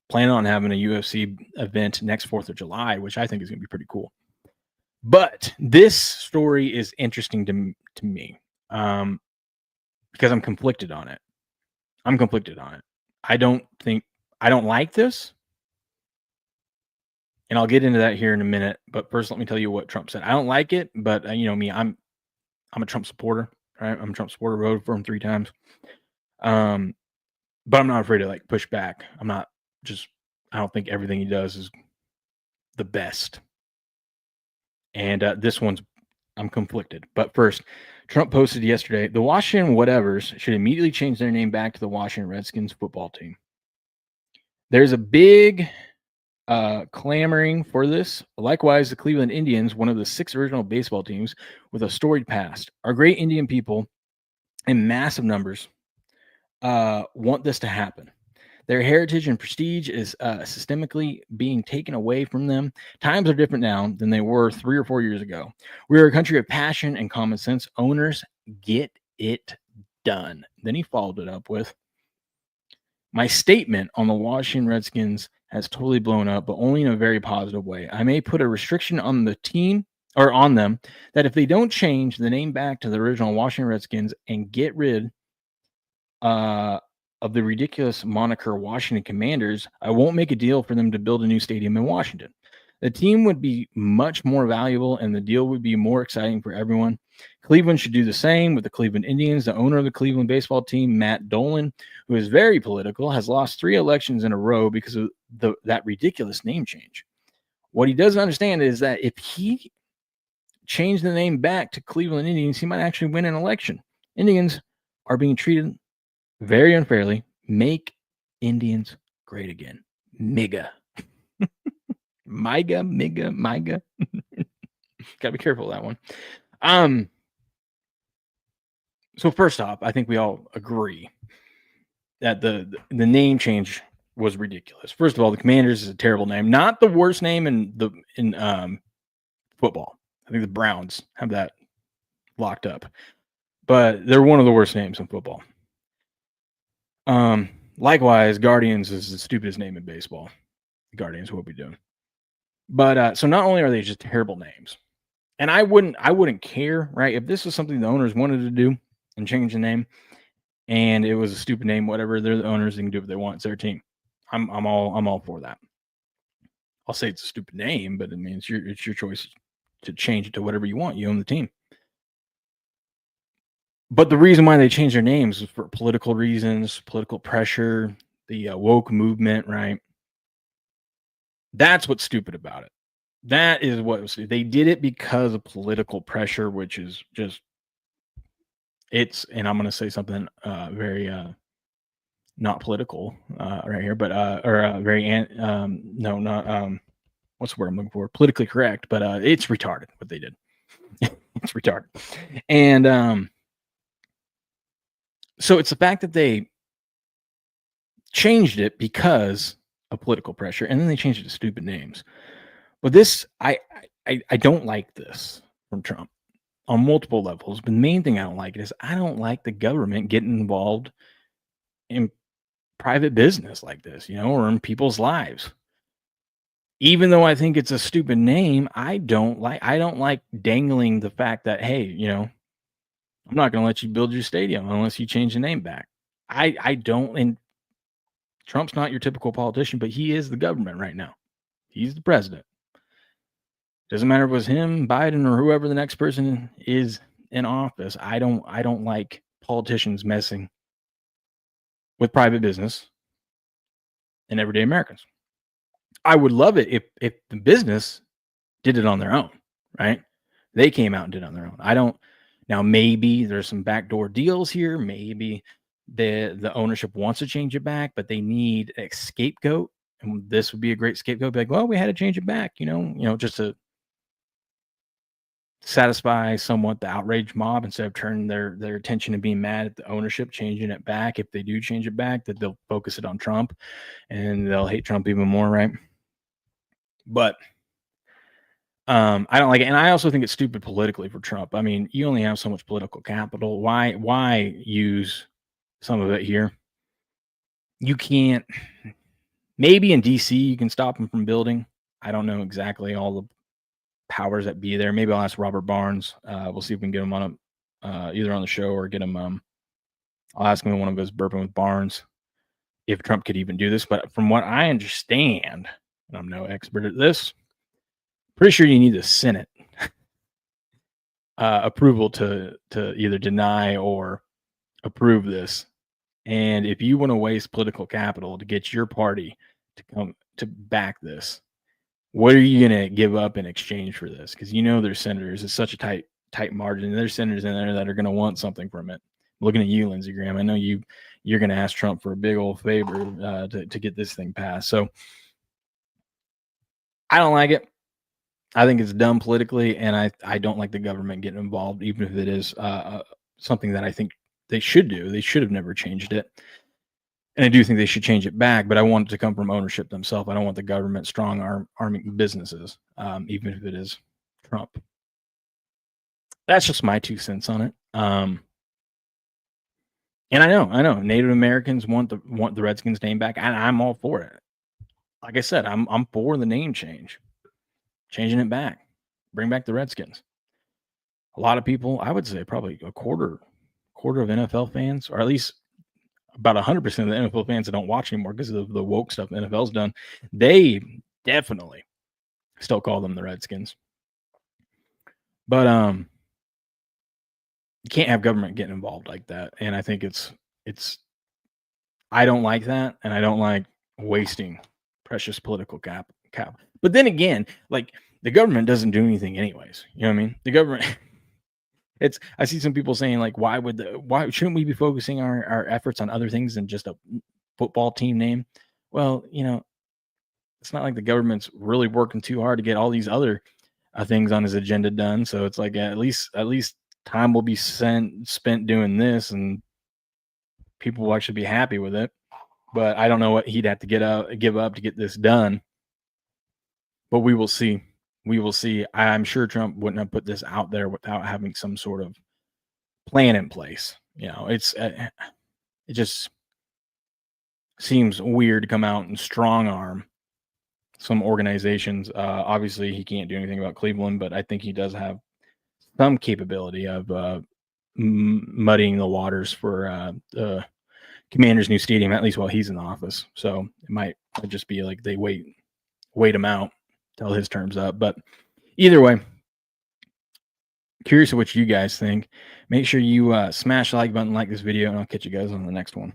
Planning on having a UFC event next 4th of July, which I think is going to be pretty cool. But this story is interesting to me because I'm conflicted on it. I don't like this. And I'll get into that here in a minute. But first, let me tell you what Trump said. I don't like it, but me, I'm a Trump supporter. Right? I'm a Trump supporter. Voted for him 3 times. But I'm not afraid to push back. I don't think everything he does is the best. And this one's, I'm conflicted. But first, Trump posted yesterday, the Washington Whatevers should immediately change their name back to the Washington Redskins football team. There's a big clamoring for this. Likewise, the Cleveland Indians, one of the 6 original baseball teams with a storied past, our great Indian people in massive numbers want this to happen. Their heritage and prestige is systemically being taken away from them. Times are different now than they were 3 or 4 years ago. We are a country of passion and common sense. Owners, get it done. Then he followed it up with, my statement on the Washington Redskins has totally blown up, but only in a very positive way. I may put a restriction on the team or on them that if they don't change the name back to the original Washington Redskins and get rid of the ridiculous moniker Washington Commanders, I won't make a deal for them to build a new stadium in Washington. The team would be much more valuable and the deal would be more exciting for everyone. Cleveland should do the same with the Cleveland Indians. The owner of the Cleveland baseball team, Matt Dolan, who is very political, has lost 3 elections in a row because of that ridiculous name change. What he doesn't understand is that if he changed the name back to Cleveland Indians, he might actually win an election. Indians are being treated very unfairly. Make Indians great again. MIGA. MIGA. Gotta be careful of that one. So first off, I think we all agree that the name change was ridiculous. First of all, the Commanders is a terrible name. Not the worst name in football. I think the Browns have that locked up. But they're one of the worst names in football. Likewise, Guardians is the stupidest name in baseball. Guardians, what we doing? But so not only are they just terrible names, and I wouldn't care, right? If this was something the owners wanted to do and change the name, and it was a stupid name, whatever, they're the owners, they can do what they want. It's their team. I'm all for that. I'll say it's a stupid name, but I mean it's your choice to change it to whatever you want. You own the team. But the reason why they changed their names was for political reasons, political pressure, the woke movement, right? That's what's stupid about it. That is what was, they did it because of political pressure, which is just and I'm going to say something very not political right here, but very no, not what's the word I'm looking for? Politically correct, but it's retarded what they did. It's retarded, and so it's the fact that they changed it because of political pressure, and then they changed it to stupid names. But this, I don't like this from Trump on multiple levels. But the main thing I don't like is I don't like the government getting involved in private business like this, or in people's lives. Even though I think it's a stupid name, I don't like dangling the fact that, hey, I'm not going to let you build your stadium unless you change the name back. I don't, and Trump's not your typical politician, but he is the government right now. He's the president. Doesn't matter if it was him, Biden, or whoever the next person is in office. I don't like politicians messing with private business and everyday Americans. I would love it if the business did it on their own, right? They came out and did it on their own. Now maybe there's some backdoor deals here. Maybe the ownership wants to change it back, but they need a scapegoat. And this would be a great scapegoat. Be like, well, we had to change it back, just to satisfy somewhat the outraged mob instead of turning their attention and being mad at the ownership, changing it back. If they do change it back, that they'll focus it on Trump and they'll hate Trump even more, right? But I don't like it. And I also think it's stupid politically for Trump. I mean, you only have so much political capital. Why use some of it here? You can't. Maybe in DC you can stop him from building. I don't know exactly all the powers that be there. Maybe I'll ask Robert Barnes. We'll see if we can get him on either on the show or get him. I'll ask him in one of his Burping with Barnes if Trump could even do this. But from what I understand, and I'm no expert at this, pretty sure you need the Senate approval to either deny or approve this. And if you want to waste political capital to get your party to come to back this, what are you going to give up in exchange for this? Because there's senators. It's such a tight margin. There's senators in there that are going to want something from it. Looking at you, Lindsey Graham, I know you're going to ask Trump for a big old favor to get this thing passed. So I don't like it. I think it's dumb politically, and I don't like the government getting involved, even if it is something that I think they should do. They should have never changed it, and I do think they should change it back. But I want it to come from ownership themselves. I don't want the government strong arming businesses, even if it is Trump. That's just my 2 cents on it. And I know, Native Americans want the Redskins name back, and I'm all for it. Like I said, I'm for the name change, changing it back, bring back the Redskins. A lot of people, I would say, probably a quarter of NFL fans, or at least about 100% of the NFL fans that don't watch anymore because of the woke stuff the NFL's done, they definitely still call them the Redskins. But you can't have government getting involved like that, and I think it's I don't like that, and I don't like wasting precious political cap. But then again, like, the government doesn't do anything anyways. You know what I mean? The government I see some people saying, like, why shouldn't we be focusing our efforts on other things than just a football team name? Well, it's not like the government's really working too hard to get all these other things on his agenda done. So it's like at least time will be spent doing this, and people will actually be happy with it. But I don't know what he'd have to give up to get this done. But we will see. We will see. I'm sure Trump wouldn't have put this out there without having some sort of plan in place. It just seems weird to come out and strong arm some organizations. Obviously, he can't do anything about Cleveland, but I think he does have some capability of muddying the waters for the Commander's new stadium, at least while he's in the office. So it might just be like they wait him out till his term's up. But either way, curious of what you guys think. Make sure you smash the like button, like this video, and I'll catch you guys on the next one.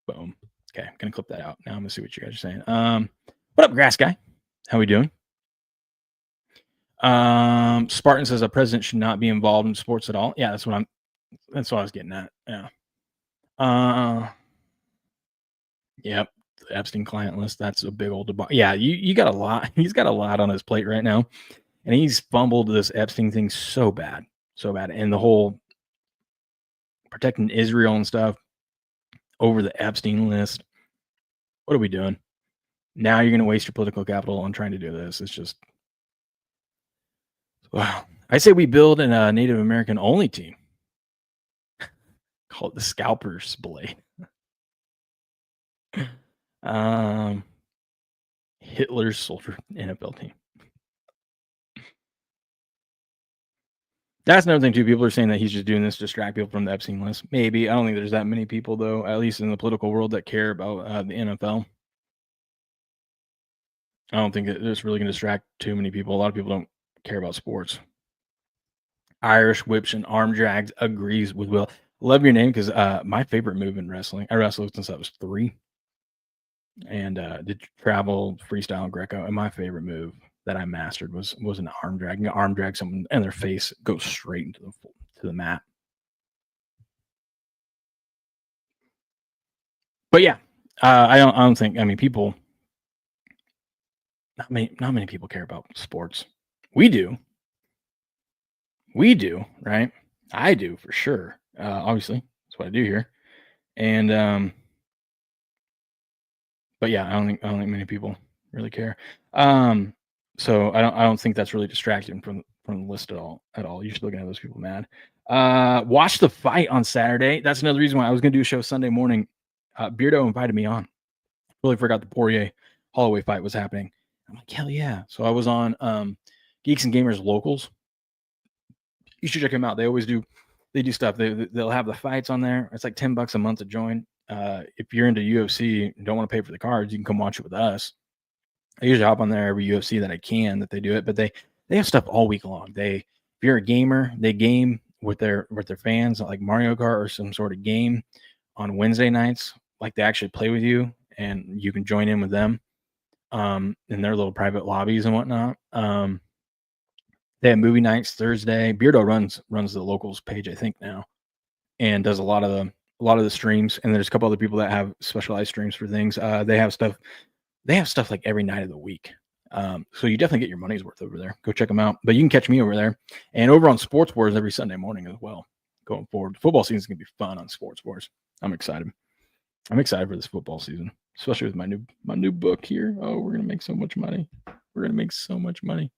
Boom. Okay, I'm gonna clip that out. Now I'm gonna see what you guys are saying. What up, Grass Guy? How we doing? Spartan says a president should not be involved in sports at all. Yeah, that's what I was getting at. Yeah. Yep. The Epstein client list. That's a big old debate. Yeah, you got a lot. He's got a lot on his plate right now, and he's fumbled this Epstein thing so bad, and the whole protecting Israel and stuff over the Epstein list. What are we doing? Now you're going to waste your political capital on trying to do this. It's just, wow. I say we build a Native American only team. Call it the Scalpers Blade. Hitler's soldier NFL team. That's another thing too. People are saying that he's just doing this to distract people from the Epstein list. Maybe. I don't think there's that many people though, at least in the political world, that care about the NFL. I don't think it's really going to distract too many people. A lot of people don't care about sports. Irish whips and arm drags agrees with Will. Love your name because my favorite move in wrestling. I wrestled since I was 3, and did travel, freestyle, and Greco. And my favorite move that I mastered was an arm drag. You arm drag someone and their face goes straight into the mat. But yeah, I don't think. I mean, people. Not many people care about sports. We do, right? I do for sure. Obviously, that's what I do here. And but yeah, I don't think many people really care. So I don't think that's really distracting from the list at all. You're still gonna have those people mad. Watch the fight on Saturday. That's another reason why I was gonna do a show Sunday morning. Beardo invited me on. Really forgot the Poirier Holloway fight was happening. I'm like, hell yeah. So I was on Geeks and Gamers Locals. You should check them out. They always do. They do stuff. They'll have the fights on there. It's like $10 a month to join. If you're into UFC and don't want to pay for the cards, you can come watch it with us. I usually hop on there every UFC that I can that they do it, but they have stuff all week long. If you're a gamer, they game with their fans, like Mario Kart or some sort of game on Wednesday nights. Like they actually play with you, and you can join in with them in their little private lobbies and whatnot. They have movie nights Thursday. Beardo runs the locals page, I think, now, and does a lot of the streams. And there's a couple other people that have specialized streams for things. They have stuff They have stuff like every night of the week. So you definitely get your money's worth over there. Go check them out. But you can catch me over there and over on Sports Wars every Sunday morning as well. Going forward, football season is gonna be fun on Sports Wars. I'm excited. I'm excited for this football season, especially with my new book here. Oh, we're gonna make so much money. We're gonna make so much money.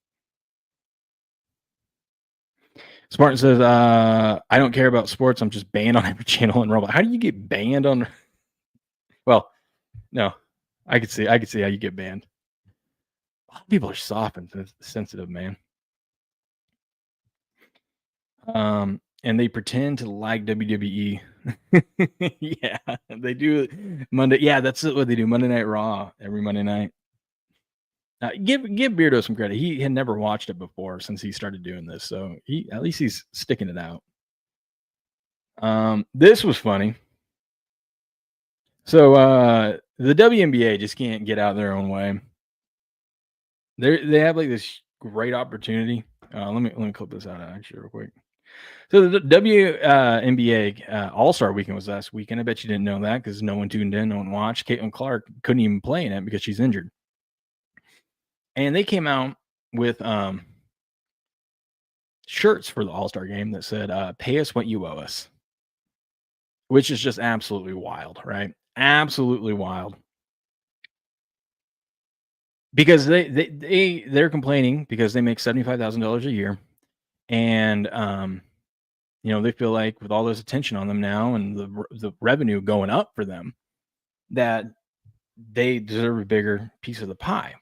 Spartan says, I don't care about sports. I'm just banned on every channel in Rumble. How do you get banned on? Well, no, I could see how you get banned. A lot of people are soft and sensitive, man. And they pretend to like WWE. Yeah, they do Monday. Yeah, that's what they do. Monday Night Raw every Monday night. Give Beardo some credit. He had never watched it before since he started doing this, so at least he's sticking it out. This was funny. So the WNBA just can't get out their own way. They have like this great opportunity. Let me clip this out actually real quick. So the WNBA All-Star Weekend was last weekend. I bet you didn't know that because no one tuned in, no one watched. Caitlin Clark couldn't even play in it because she's injured. And they came out with shirts for the All-Star game that said, pay us what you owe us, which is just absolutely wild, right? Absolutely wild. Because they're complaining because they make $75,000 a year. And, they feel like with all this attention on them now and the revenue going up for them, that they deserve a bigger piece of the pie.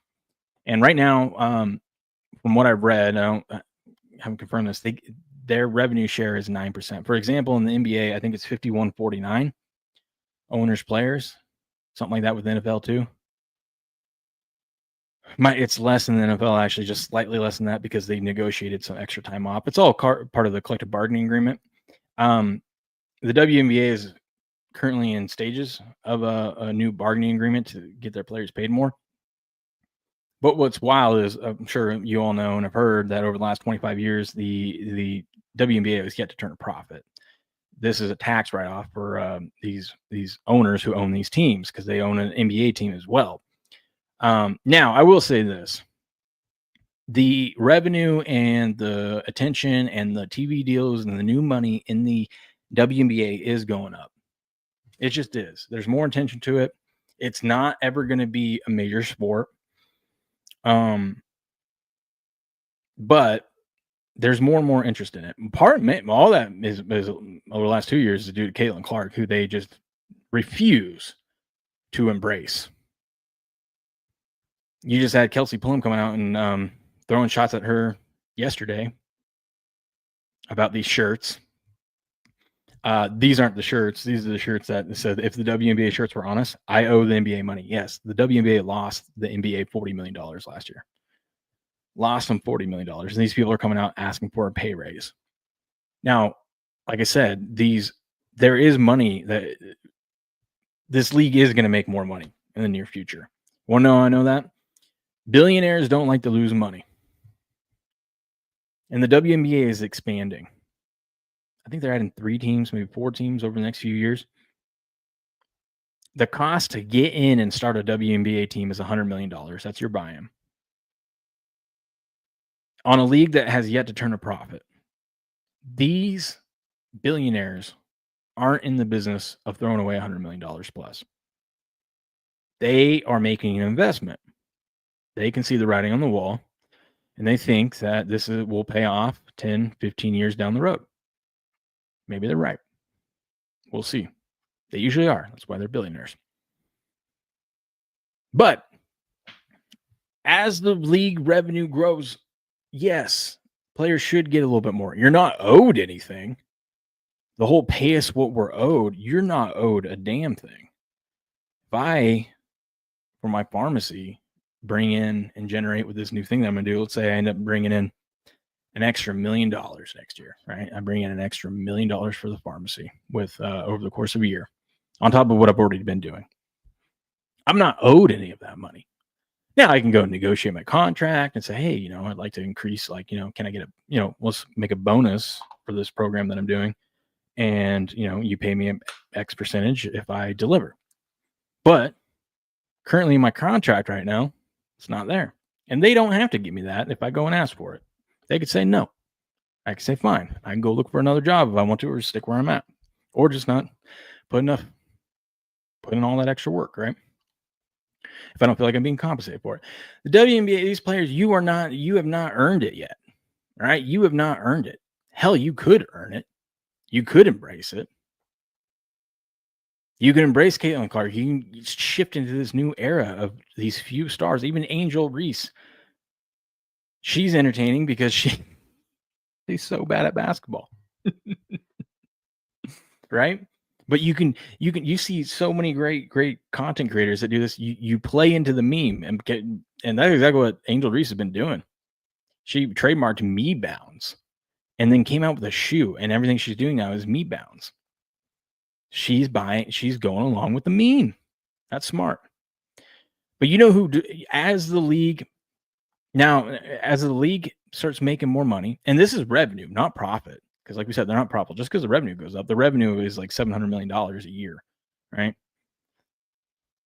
And right now, from what I've read, I haven't confirmed this, their revenue share is 9%. For example, in the NBA, I think it's 51-49 owners, players, something like that with the NFL too. It's less than the NFL, actually, just slightly less than that because they negotiated some extra time off. It's all part of the collective bargaining agreement. The WNBA is currently in stages of a new bargaining agreement to get their players paid more. But what's wild is, I'm sure you all know and have heard that over the last 25 years, the WNBA has yet to turn a profit. This is a tax write-off for these owners who own these teams because they own an NBA team as well. Now, I will say this. The revenue and the attention and the TV deals and the new money in the WNBA is going up. It just is. There's more attention to it. It's not ever going to be a major sport. But there's more and more interest in it. All that is over the last 2 years is due to Caitlin Clark, who they just refuse to embrace. You just had Kelsey Plum coming out and throwing shots at her yesterday about these shirts. These aren't the shirts. These are the shirts that said, if the WNBA shirts were on us, I owe the NBA money. Yes, the WNBA lost the NBA $40 million last year. Lost them $40 million. And these people are coming out asking for a pay raise. Now, like I said, there is money that this league is going to make more money in the near future. Well, no, I know that. Billionaires don't like to lose money. And the WNBA is expanding. I think they're adding 3 teams, maybe 4 teams over the next few years. The cost to get in and start a WNBA team is $100 million. That's your buy-in. On a league that has yet to turn a profit. These billionaires aren't in the business of throwing away $100 million plus. They are making an investment. They can see the writing on the wall, and they think that this will pay off 10, 15 years down the road. Maybe they're right. We'll see. They usually are. That's why they're billionaires. But as the league revenue grows, yes, players should get a little bit more. You're not owed anything. The whole pay us what we're owed, you're not owed a damn thing. If I, for my pharmacy, bring in and generate with this new thing that I'm going to do, let's say I end up bringing in an extra $1 million next year, right? I bring in an extra $1 million for the pharmacy with over the course of a year, on top of what I've already been doing. I'm not owed any of that money. Now I can go negotiate my contract and say, hey, I'd like to increase, can I get let's make a bonus for this program that I'm doing. And, you pay me X percentage if I deliver. But currently in my contract right now, it's not there. And they don't have to give me that if I go and ask for it. They could say no. I could say fine. I can go look for another job if I want to, or stick where I'm at, or just not put in all that extra work, right? If I don't feel like I'm being compensated for it. The WNBA, these players, you have not earned it yet. Right? You have not earned it. Hell, you could earn it. You could embrace it. You can embrace Caitlin Clark. You can shift into this new era of these few stars. Even Angel Reese. She's entertaining because she's so bad at basketball. Right? But you see so many great content creators that do this. You play into the meme and that's exactly what Angel Reese has been doing. She trademarked me bounds and then came out with a shoe, and everything she's doing now is me bounds. She's going along with the meme. That's smart. But you know who, as the league starts making more money, and this is revenue, not profit, because like we said, they're not profitable. Just because the revenue goes up, the revenue is like $700 million a year, right?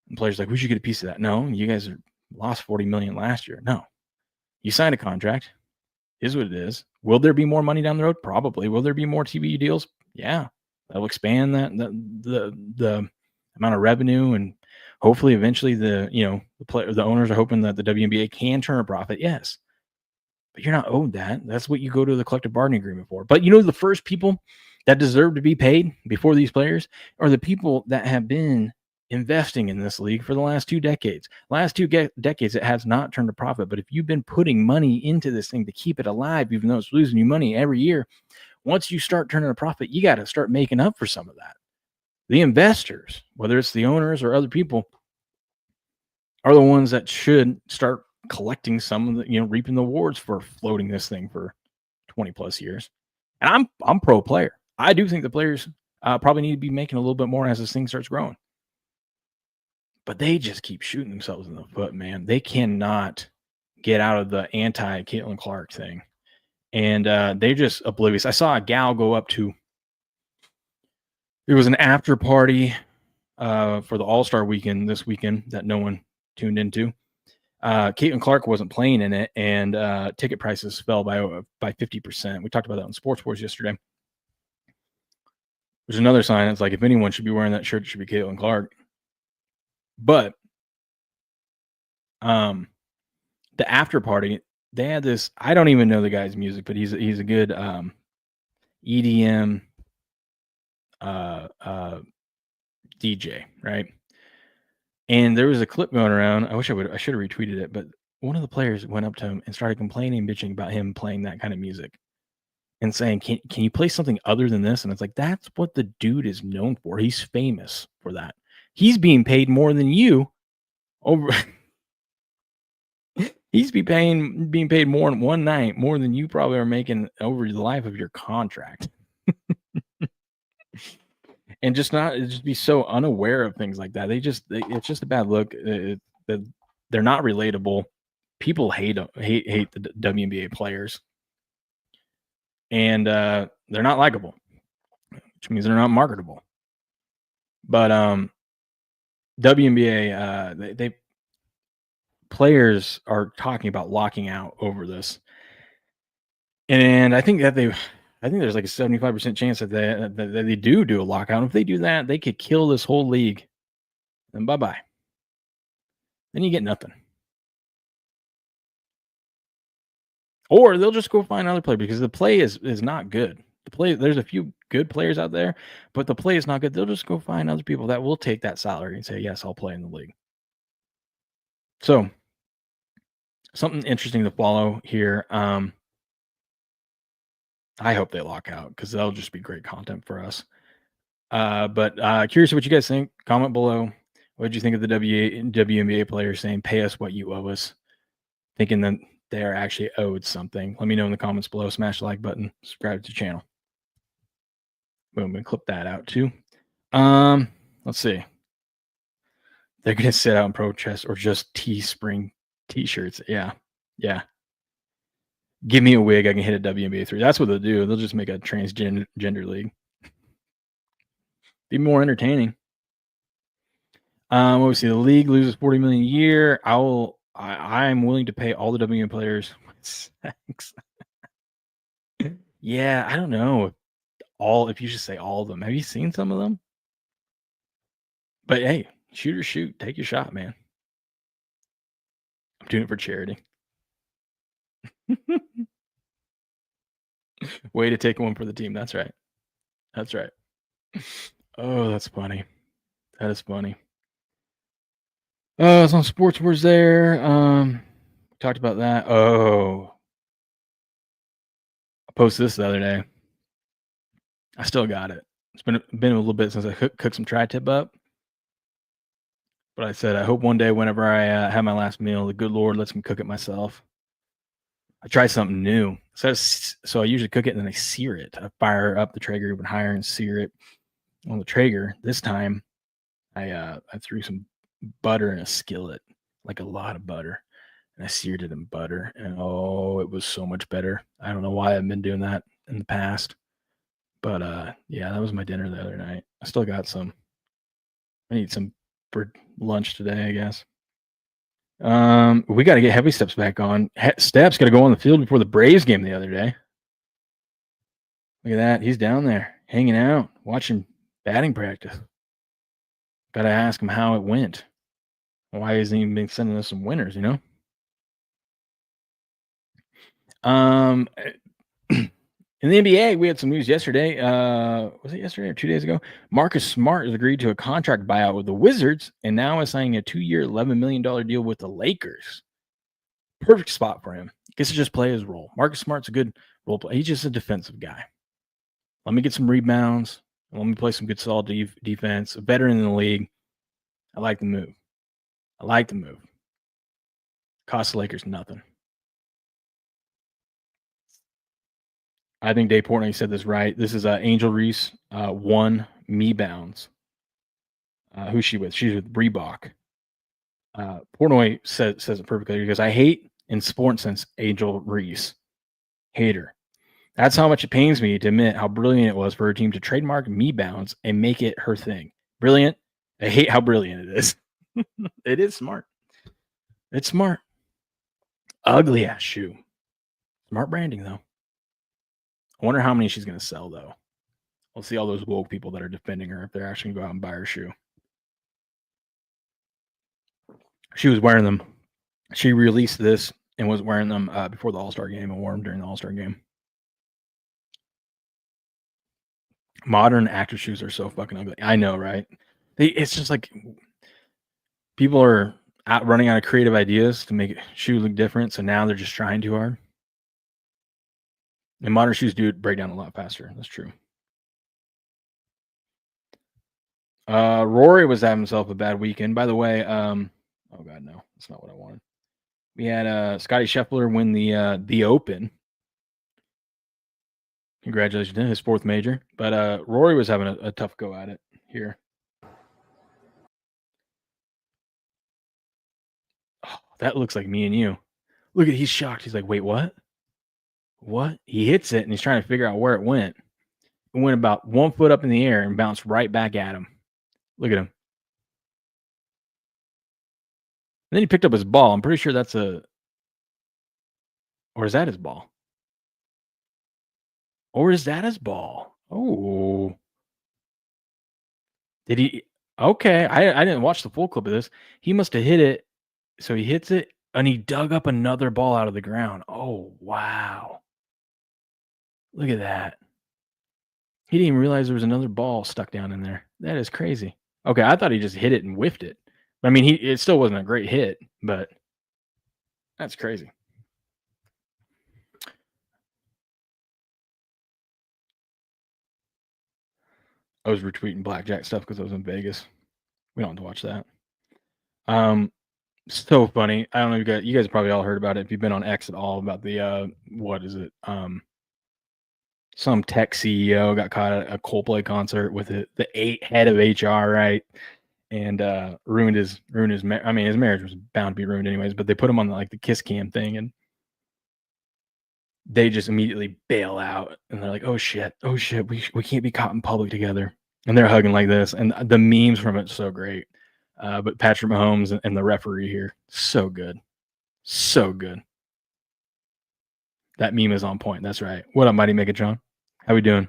And players are like, we should get a piece of that. No, you guys lost $40 million last year. No, you signed a contract. Is what it is. Will there be more money down the road? Probably. Will there be more TV deals? Yeah, that'll expand the amount of revenue, and hopefully eventually the owners are hoping that the WNBA can turn a profit. Yes, but you're not owed that. That's what you go to the collective bargaining agreement for. But the first people that deserve to be paid before these players are the people that have been investing in this league for the last 2 decades. Decades, it has not turned a profit. But if you've been putting money into this thing to keep it alive, even though it's losing you money every year, once you start turning a profit, you got to start making up for some of that. The investors, whether it's the owners or other people, are the ones that should start collecting some of the, reaping the rewards for floating this thing for 20 plus years. And I'm pro player. I do think the players probably need to be making a little bit more as this thing starts growing. But they just keep shooting themselves in the foot, man. They cannot get out of the anti-Caitlin Clark thing. And they're just oblivious. I saw a gal go up to, it was an after party for the All-Star weekend this weekend that no one tuned into. Caitlin Clark wasn't playing in it, and ticket prices fell by 50%. We talked about that on Sports Wars yesterday. There's another sign. It's like, if anyone should be wearing that shirt, it should be Caitlin Clark. But the after party, they had this, I don't even know the guy's music, but he's a good EDM DJ, right? And there was a clip going around. I should have retweeted it, but one of the players went up to him and started complaining, bitching about him playing that kind of music and saying, can you play something other than this? And it's like, that's what the dude is known for. He's famous for that. He's being paid more than you over. He's being paid more in one night, more than you probably are making over the life of your contract. And just be so unaware of things like that. It's just a bad look. They're not relatable. People hate the WNBA players, and they're not likable, which means they're not marketable. But WNBA, they players are talking about locking out over this, and I think there's like a 75% chance that they do a lockout. If they do that, they could kill this whole league. Then bye-bye. Then you get nothing. Or they'll just go find another player because the play is not good. There's a few good players out there, but the play is not good. They'll just go find other people that will take that salary and say, yes, I'll play in the league. So something interesting to follow here. I hope they lock out because that'll just be great content for us. But curious what you guys think. Comment below. What did you think of the WNBA players saying, pay us what you owe us? Thinking that they are actually owed something. Let me know in the comments below. Smash the like button. Subscribe to the channel. Boom, and clip that out too. Let's see. They're going to sit out and protest or just Teespring t-shirts. Yeah. Give me a wig. I can hit a WNBA 3. That's what they'll do. They'll just make a transgender league. Be more entertaining. Obviously the league loses 40 million a year. I'm willing to pay all the WN players with sex. Yeah, I don't know if you just say all of them. Have you seen some of them? But hey, shoot or shoot, take your shot, man. I'm doing it for charity. Way to take one for the team. That's right. That's right. Oh, that's funny. That is funny. It's on Sports Wars there. Talked about that. Oh, I posted this the other day. I still got it. It's been a little bit since I cooked some tri-tip up. But I said, I hope one day whenever I have my last meal, the good Lord lets me cook it myself. I try something new. So I usually cook it and then I sear it. I fire up the Traeger even higher and sear it on the Traeger. This time I threw some butter in a skillet, like a lot of butter. And I seared it in butter. And oh, it was so much better. I don't know why I've been doing that in the past. But yeah, that was my dinner the other night. I still got some. I need some for lunch today, I guess. We got to get Heavy Steps back on. Steps got to go on the field before the Braves game the other day. Look at that. He's down there hanging out, watching batting practice. Got to ask him how it went. Why isn't he been sending us some winners, you know? In the NBA, we had some news yesterday. Was it yesterday or 2 days ago? Marcus Smart has agreed to a contract buyout with the Wizards and now is signing a 2-year, $11 million deal with the Lakers. Perfect spot for him. Gets to just play his role. Marcus Smart's a good role player. He's just a defensive guy. Let me get some rebounds. Let me play some good solid defense. A veteran in the league. I like the move. Cost the Lakers nothing. I think Dave Portnoy said this right. This is Angel Reese, one Me Bounds. Who's she with? She's with Reebok. Portnoy says it perfectly because I hate in sports sense Angel Reese. Hater. That's how much it pains me to admit how brilliant it was for her team to trademark Me Bounds and make it her thing. Brilliant. I hate how brilliant it is. It is smart. It's smart. Ugly ass shoe. Smart branding though. I wonder how many she's going to sell though. We'll see all those woke people that are defending her if they're actually going to go out and buy her shoe. She was wearing them. She released this and was wearing them before the All-Star game and wore them during the All-Star game. Modern actor shoes are so fucking ugly. I know, right? It's just like people are running out of creative ideas to make shoe look different, so now they're just trying too hard. And modern shoes do break down a lot faster. That's true. Rory was having himself a bad weekend. By the way, oh god, no, that's not what I wanted. We had Scotty Scheffler win the Open. Congratulations to his fourth major. But Rory was having a tough go at it here. Oh, that looks like me and you. Look at he's shocked. He's like, wait, what? What? He hits it and he's trying to figure out where it went. It went about 1 foot up in the air and bounced right back at him. Look at him. And then he picked up his ball. I'm pretty sure that's or is that his ball? Or is that his ball? Oh. Did he? Okay. I didn't watch the full clip of this. He must have hit it. So he hits it and he dug up another ball out of the ground. Oh, wow. Look at that. He didn't even realize there was another ball stuck down in there. That is crazy. Okay, I thought he just hit it and whiffed it. I mean, it still wasn't a great hit, but that's crazy. I was retweeting blackjack stuff because I was in Vegas. We don't have to watch that. So funny. I don't know. You guys probably all heard about it if you've been on X at all about the what is it? Some tech CEO got caught at a Coldplay concert with the head of HR, right? And ruined his marriage. I mean, his marriage was bound to be ruined anyways, but they put him on the kiss cam thing and they just immediately bail out and they're like, oh shit, we can't be caught in public together. And they're hugging like this. And the memes from it's so great. But Patrick Mahomes and the referee here, so good. So good. That meme is on point. That's right. What up, Mighty Megatron? How we doing?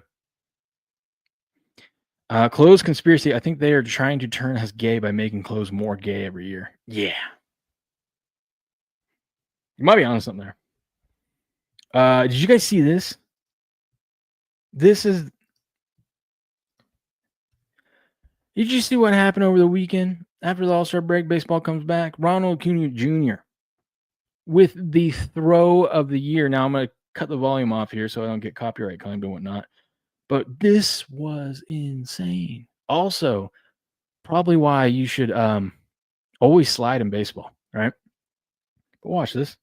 Clothes conspiracy. I think they are trying to turn us gay by making clothes more gay every year. Yeah. You might be on something there. Did you guys see this? Did you see what happened over the weekend after the All-Star break? Baseball comes back. Ronald Acuna Jr. with the throw of the year. Now I'm going to cut the volume off here so I don't get copyright claimed and whatnot. But this was insane. Also, probably why you should always slide in baseball, right? But watch this.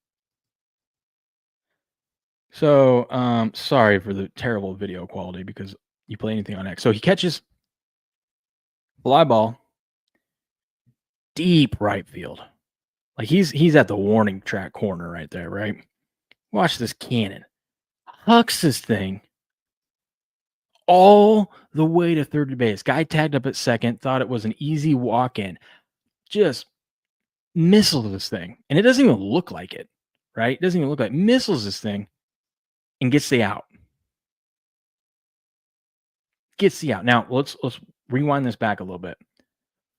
So, sorry for the terrible video quality because you play anything on X. So he catches fly ball deep right field. Like he's at the warning track corner right there, right? Watch this cannon. Hucks this thing all the way to third base. Guy tagged up at second, thought it was an easy walk in. Just missiles this thing. And it doesn't even look like it, right? It doesn't even look like it. Missiles this thing and gets the out. Gets the out. Now let's rewind this back a little bit.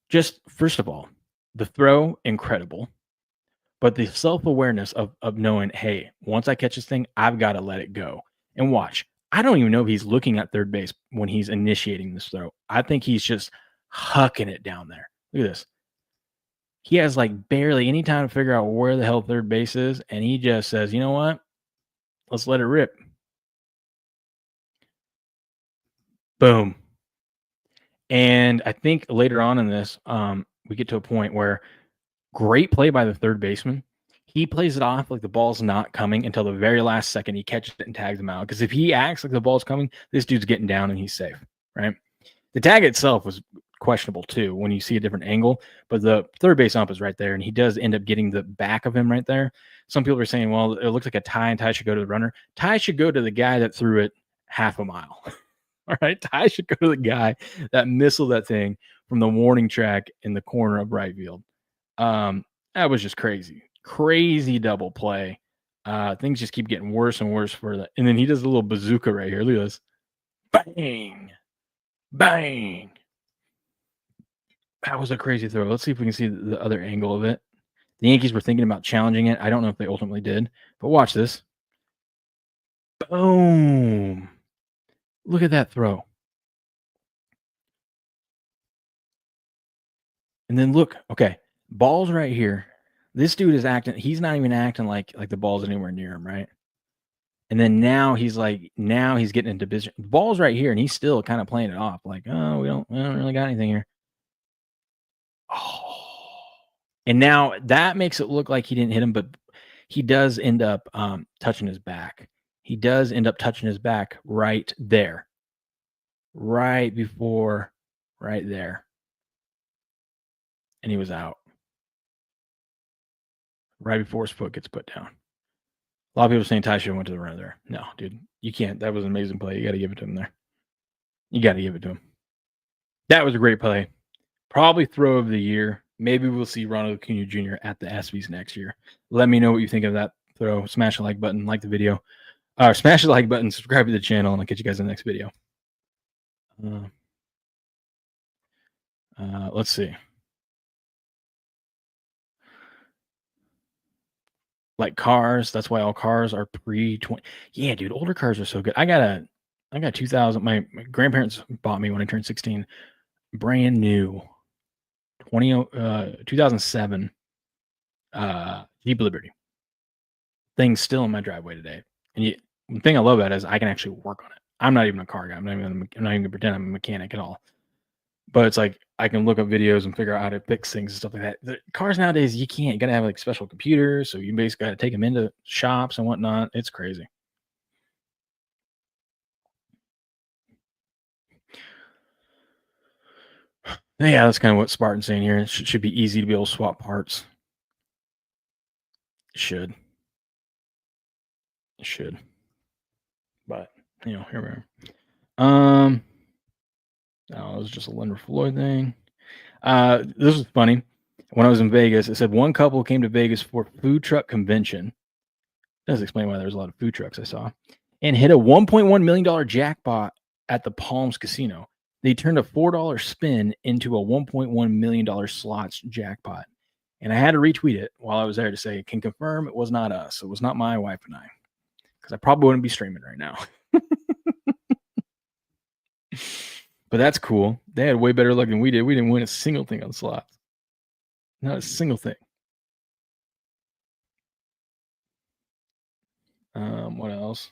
Just first of all, the throw, incredible. But the self-awareness of knowing, hey, once I catch this thing, I've got to let it go. And watch. I don't even know if he's looking at third base when he's initiating this throw. I think he's just hucking it down there. Look at this. He has like barely any time to figure out where the hell third base is. And he just says, you know what? Let's let it rip. Boom. And I think later on in this, we get to a point where great play by the third baseman. He plays it off like the ball's not coming until the very last second. He catches it and tags him out. Because if he acts like the ball's coming, this dude's getting down and he's safe, right? The tag itself was questionable too when you see a different angle, but the third base ump is right there, and he does end up getting the back of him right there. Some people are saying, well, it looks like a tie, and tie should go to the runner. Tie should go to the guy that threw it half a mile. All right, tie should go to the guy that missiled that thing from the warning track in the corner of right field. That was just crazy double play. Things just keep getting worse and worse for that. And then he does a little bazooka right here. Look at this. Bang. Bang. That was a crazy throw. Let's see if we can see the other angle of it. The Yankees were thinking about challenging it. I don't know if they ultimately did, but watch this. Boom. Look at that throw. And then look, okay, ball's right here. This dude is acting, he's not even acting like the ball's anywhere near him, right? And then now he's getting into business. The ball's right here, and he's still kind of playing it off like, oh, we don't really got anything here. Oh. And now that makes it look like he didn't hit him, but he does end up touching his back. He does end up touching his back right there. Right before, right there. And he was out. Right before his foot gets put down. A lot of people saying Ty should have went to the runner there. No, dude, you can't. That was an amazing play. You got to give it to him there. You got to give it to him. That was a great play. Probably throw of the year. Maybe we'll see Ronald Acuna Jr. at the ESPYs next year. Let me know what you think of that throw. Smash the like button, like the video. Smash the like button, subscribe to the channel, and I'll catch you guys in the next video. Let's see. Like cars, that's why all cars are pre-20. Yeah, dude, older cars are so good. I got 2000. My grandparents bought me when I turned 16, brand new 2007 Jeep Liberty. Thing's still in my driveway today. And the thing I love about it is I can actually work on it. I'm not even a car guy. I'm not even gonna pretend I'm a mechanic at all. But it's like I can look up videos and figure out how to fix things and stuff like that. The cars nowadays, you can't. You gotta have like special computers, so you basically gotta take them into shops and whatnot. It's crazy. Yeah, that's kind of what Spartan's saying here. It should be easy to be able to swap parts. It should. It should. But here we are. Oh, it was just a Leonard Floyd thing. This was funny. When I was in Vegas, it said one couple came to Vegas for food truck convention. Does explain why there's a lot of food trucks I saw, and hit a $1.1 million jackpot at the Palms Casino. They turned a $4 spin into a $1.1 million slots jackpot. And I had to retweet it while I was there to say, can confirm it was not us. It was not my wife and I, because I probably wouldn't be streaming right now. But that's cool. They had way better luck than we did. We didn't win a single thing on slots. Not a single thing. What else?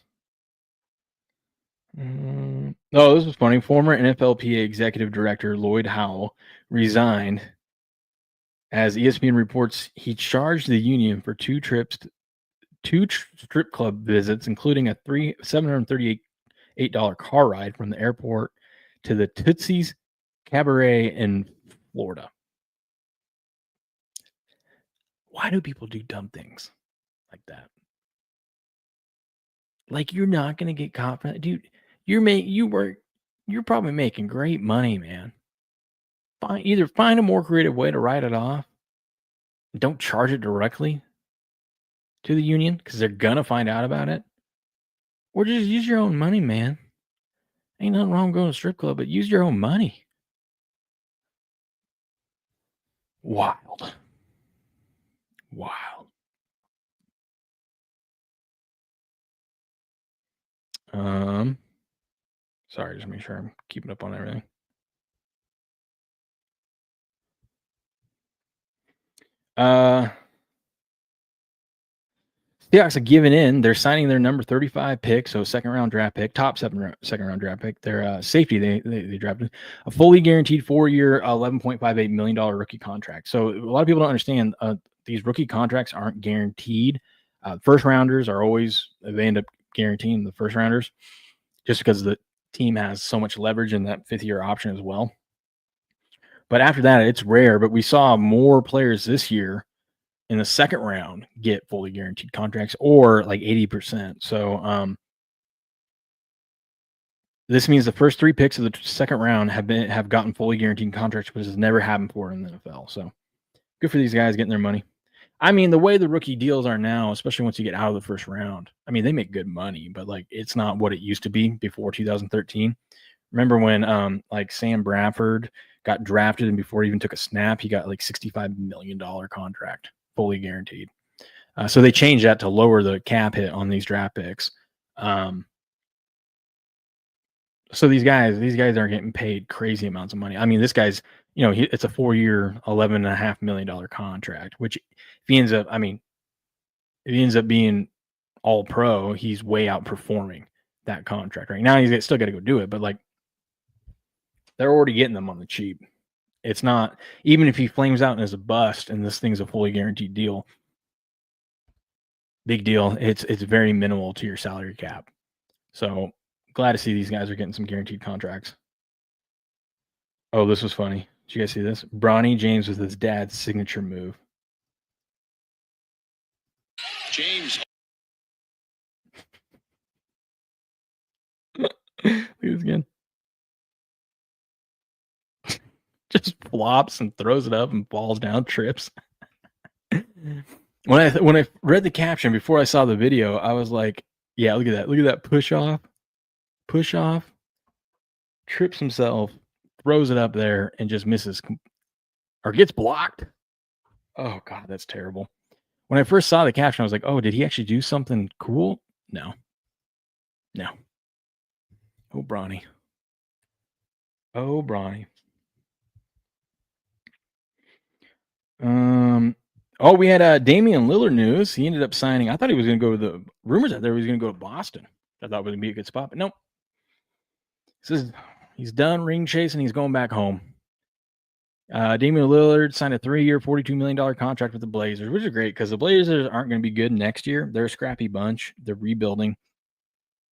Oh, this was funny. Former NFLPA executive director Lloyd Howell resigned. As ESPN reports, he charged the union for two strip club visits, including a $738 car ride from the airport to the Tootsie's Cabaret in Florida. Why do people do dumb things like that? Like, you're not gonna get confident, dude. You're probably making great money, man. Either find a more creative way to write it off. Don't charge it directly to the union because they're gonna find out about it. Or just use your own money, man. Ain't nothing wrong going to a strip club, but use your own money. Wild. Sorry, just make sure I'm keeping up on everything. Seahawks have given in. They're signing their number 35 pick, so second round draft pick, top second round draft pick. Their safety they drafted a fully guaranteed 4-year, $11.58 million rookie contract. So a lot of people don't understand these rookie contracts aren't guaranteed. First rounders are always, they end up guaranteeing the first rounders just because the team has so much leverage in that 5th-year option as well. But after that, it's rare. But we saw more players this year in the second round get fully guaranteed contracts, or like 80%. So this means the first 3 picks of the second round have gotten fully guaranteed contracts, which has never happened before in the NFL. So good for these guys getting their money. I mean, the way the rookie deals are now, especially once you get out of the first round, I mean, they make good money, but like it's not what it used to be before 2013. Remember when like Sam Bradford got drafted and before he even took a snap, he got like $65 million contract, fully guaranteed. So they changed that to lower the cap hit on these draft picks. So these guys aren't getting paid crazy amounts of money. I mean, this guy's, it's a 4-year, $11.5 million contract, which if he ends up, if he ends up being all pro, he's way outperforming that contract right now. He's still got to go do it, but like they're already getting them on the cheap. It's not, even if he flames out as a bust and this thing's a fully guaranteed deal, big deal. It's very minimal to your salary cap. So glad to see these guys are getting some guaranteed contracts. Oh, this was funny. Did you guys see this? Bronny James with his dad's signature move. James. Look at this again. Just flops and throws it up and falls down, trips. When I read the caption before I saw the video, I was like, yeah, look at that. Look at that push off, trips himself, throws it up there and just misses or gets blocked. Oh God, that's terrible. When I first saw the caption, I was like, oh, did he actually do something cool? No. Oh, Bronny. Oh, we had Damian Lillard news. He ended up signing. I thought he was going to go to the rumors out there. He was going to go to Boston. I thought it would be a good spot, but nope. He says he's done ring chasing. He's going back home. Damian Lillard signed a 3-year, $42 million contract with the Blazers, which is great because the Blazers aren't going to be good next year. They're a scrappy bunch. They're rebuilding.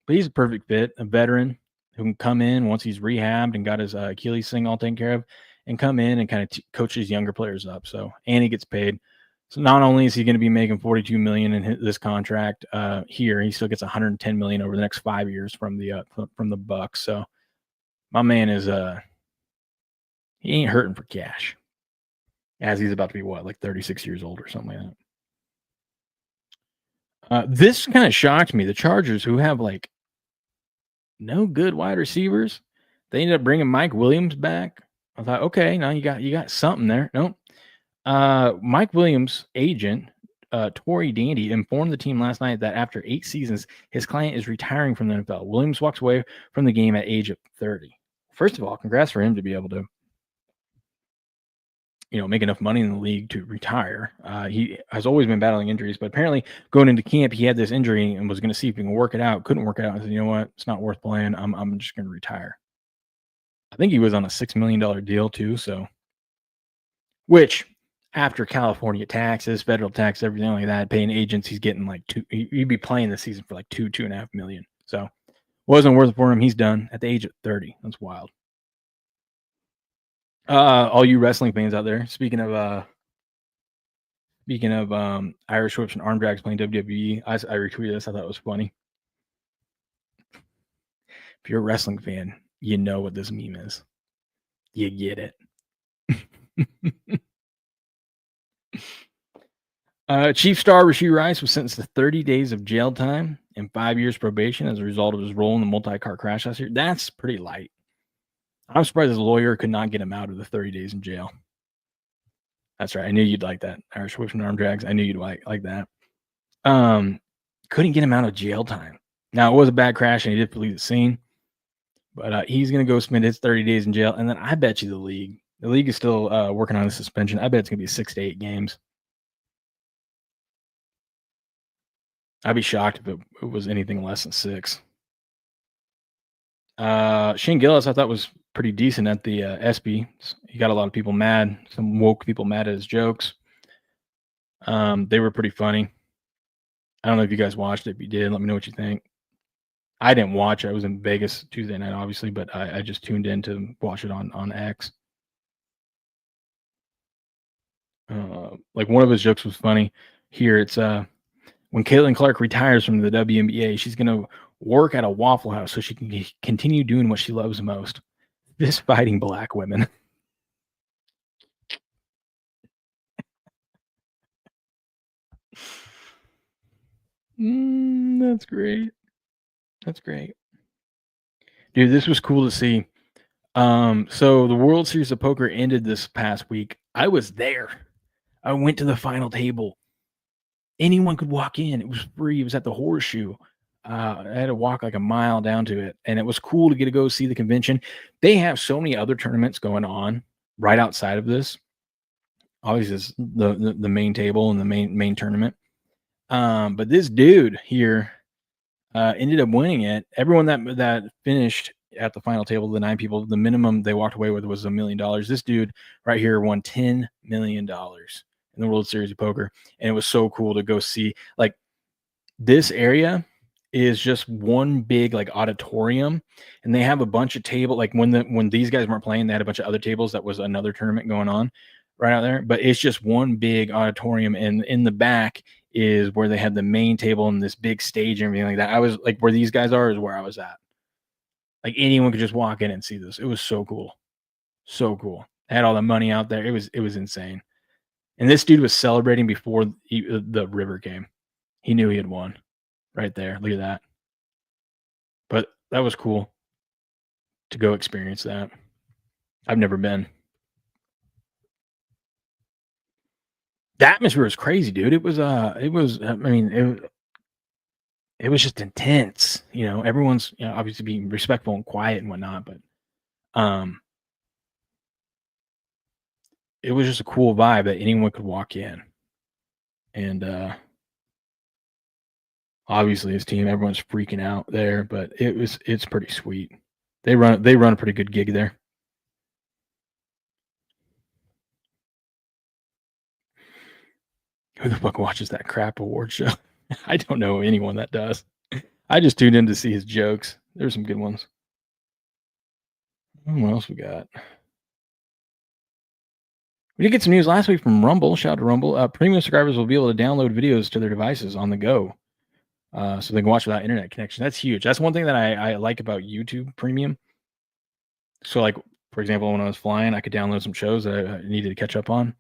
But he's a perfect fit, a veteran who can come in once he's rehabbed and got his Achilles thing all taken care of and come in and kind of coach his younger players up. So, and he gets paid. So not only is he going to be making $42 million in this contract here, he still gets $110 million over the next 5 years from the Bucks. So my man is he ain't hurting for cash. as he's about to be like 36 years old or something like that. This kind of shocked me. The Chargers, who have like no good wide receivers, they ended up bringing Mike Williams back. I thought, okay, now you got something there. Nope. Mike Williams' agent, Torrey Dandy, informed the team last night that after 8 seasons, his client is retiring from the NFL. Williams walks away from the game at age of 30. First of all, congrats for him to be able to, make enough money in the league to retire. He has always been battling injuries, but apparently going into camp, he had this injury and was going to see if he can work it out. Couldn't work it out. And said, you know what? It's not worth playing. I'm just going to retire. I think he was on a $6 million deal too. So, which after California taxes, federal tax, everything like that, paying agents, he's getting like he'd be playing this season for like $2.5 million. So wasn't worth it for him. He's done at the age of 30. That's wild. All you wrestling fans out there, speaking of Irish whips and arm drags playing WWE, I retweeted this. I thought it was funny. If you're a wrestling fan, you know what this meme is. You get it. Chief star Rashee Rice was sentenced to 30 days of jail time and 5 years probation as a result of his role in the multi-car crash last year. That's pretty light. I'm surprised his lawyer could not get him out of the 30 days in jail. That's right. I knew you'd like that. Irish whips and arm drags. I knew you'd like that. Couldn't get him out of jail time. Now, it was a bad crash, and he did flee the scene. But he's going to go spend his 30 days in jail. And then I bet you the league is still working on a suspension. I bet it's going to be 6 to 8 games. I'd be shocked if it was anything less than 6. Shane Gillis, I thought, was pretty decent at the ESPY. He got a lot of people mad, some woke people mad at his jokes. They were pretty funny. I don't know if you guys watched it. If you did, let me know what you think. I didn't watch it. I was in Vegas Tuesday night, obviously, but I just tuned in to watch it on X. Like one of his jokes was funny. Here, it's when Caitlin Clark retires from the WNBA, she's going to work at a Waffle House so she can continue doing what she loves most, fist fighting black women. That's great. That's great. Dude, this was cool to see. So the World Series of Poker ended this past week. I was there. I went to the final table. Anyone could walk in. It was free. It was at the Horseshoe. I had to walk like a mile down to it, and it was cool to get to go see the convention. They have so many other tournaments going on right outside of this. Obviously, it's the main table and the main tournament. But this dude here ended up winning it. Everyone that finished at the final table, the 9 people, the minimum they walked away with was $1 million. This dude right here won $10 million in the World Series of Poker, and it was so cool to go see. Like, this area is just one big like auditorium, and they have a bunch of tables. Like when these guys weren't playing, they had a bunch of other tables. That was another tournament going on right out there, but it's just one big auditorium, and in the back is where they had the main table and this big stage and everything like that. I was like, where these guys are is where I was at. Like, anyone could just walk in and see this. It was so cool. So cool. They had all the money out there. It was insane. And this dude was celebrating before the river came. He knew he had won right there. Look at that. But that was cool to go experience that. I've never been. The atmosphere was crazy, dude. It was just intense. Everyone's obviously being respectful and quiet and whatnot, but it was just a cool vibe that anyone could walk in. And obviously his team, everyone's freaking out there, but it's pretty sweet. They run a pretty good gig there. Who the fuck watches that crap award show? I don't know anyone that does. I just tuned in to see his jokes. There's some good ones. What else we got? We did get some news last week from Rumble. Shout out to Rumble. Premium subscribers will be able to download videos to their devices on the go, so they can watch without internet connection. That's huge. That's one thing that I like about YouTube Premium. So, like, for example, when I was flying, I could download some shows that I needed to catch up on.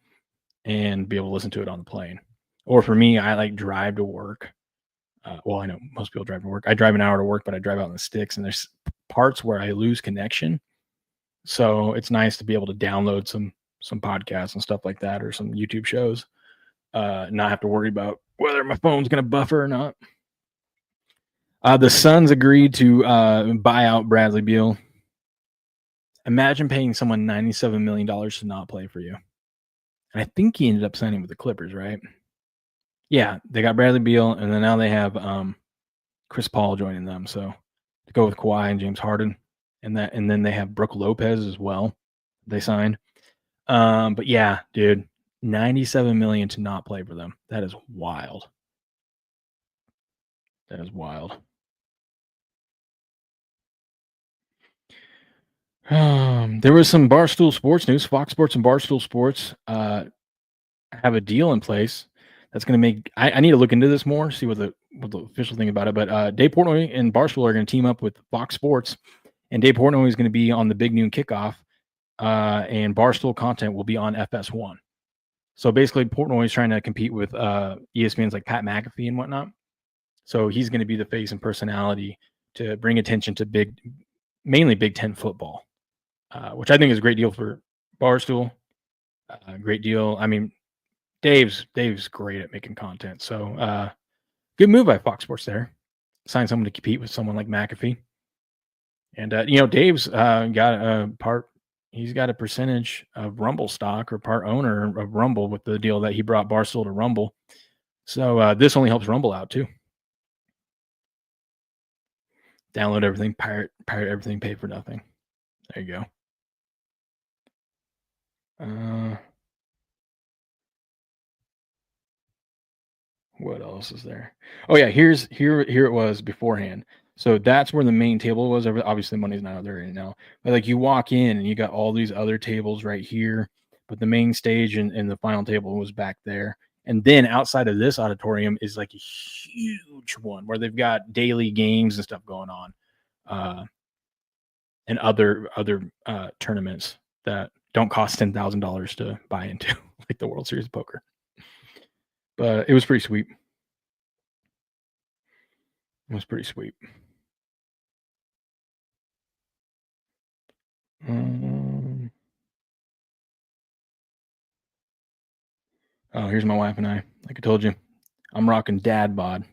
and be able to listen to it on the plane. Or for me, I like drive to work. Well, I know most people drive to work. I drive an hour to work, but I drive out in the sticks, and there's parts where I lose connection. So it's nice to be able to download some podcasts and stuff like that, or some YouTube shows. Not have to worry about whether my phone's going to buffer or not. The Suns agreed to buy out Bradley Beal. Imagine paying someone $97 million to not play for you. And I think he ended up signing with the Clippers, right? Yeah, they got Bradley Beal, and then now they have Chris Paul joining them. So to go with Kawhi and James Harden, and then they have Brooke Lopez as well. They signed. But yeah, dude, $97 million to not play for them. That is wild. That is wild. There was some Barstool Sports news. Fox Sports and Barstool Sports have a deal in place that's going to make. I need to look into this more, see what the official thing about it. But Dave Portnoy and Barstool are going to team up with Fox Sports, and Dave Portnoy is going to be on the Big Noon Kickoff, and Barstool content will be on FS1. So basically, Portnoy is trying to compete with ESPN's like Pat McAfee and whatnot. So he's going to be the face and personality to bring attention to mainly Big Ten football, which I think is a great deal for Barstool. Great deal. I mean, Dave's great at making content. So good move by Fox Sports there. Sign someone to compete with someone like McAfee. And Dave's got a part. He's got a percentage of Rumble stock, or part owner of Rumble, with the deal that he brought Barstool to Rumble. So this only helps Rumble out too. Download everything, pirate everything, pay for nothing. There you go. What else is there? Oh yeah, here it was beforehand. So that's where the main table was. Obviously, money's not out there right now. But like, you walk in and you got all these other tables right here, but the main stage and the final table was back there. And then outside of this auditorium is like a huge one where they've got daily games and stuff going on, and other tournaments that don't cost $10,000 to buy into, like the World Series of Poker. But it was pretty sweet. It was pretty sweet. Oh, here's my wife and I. Like I told you, I'm rocking dad bod.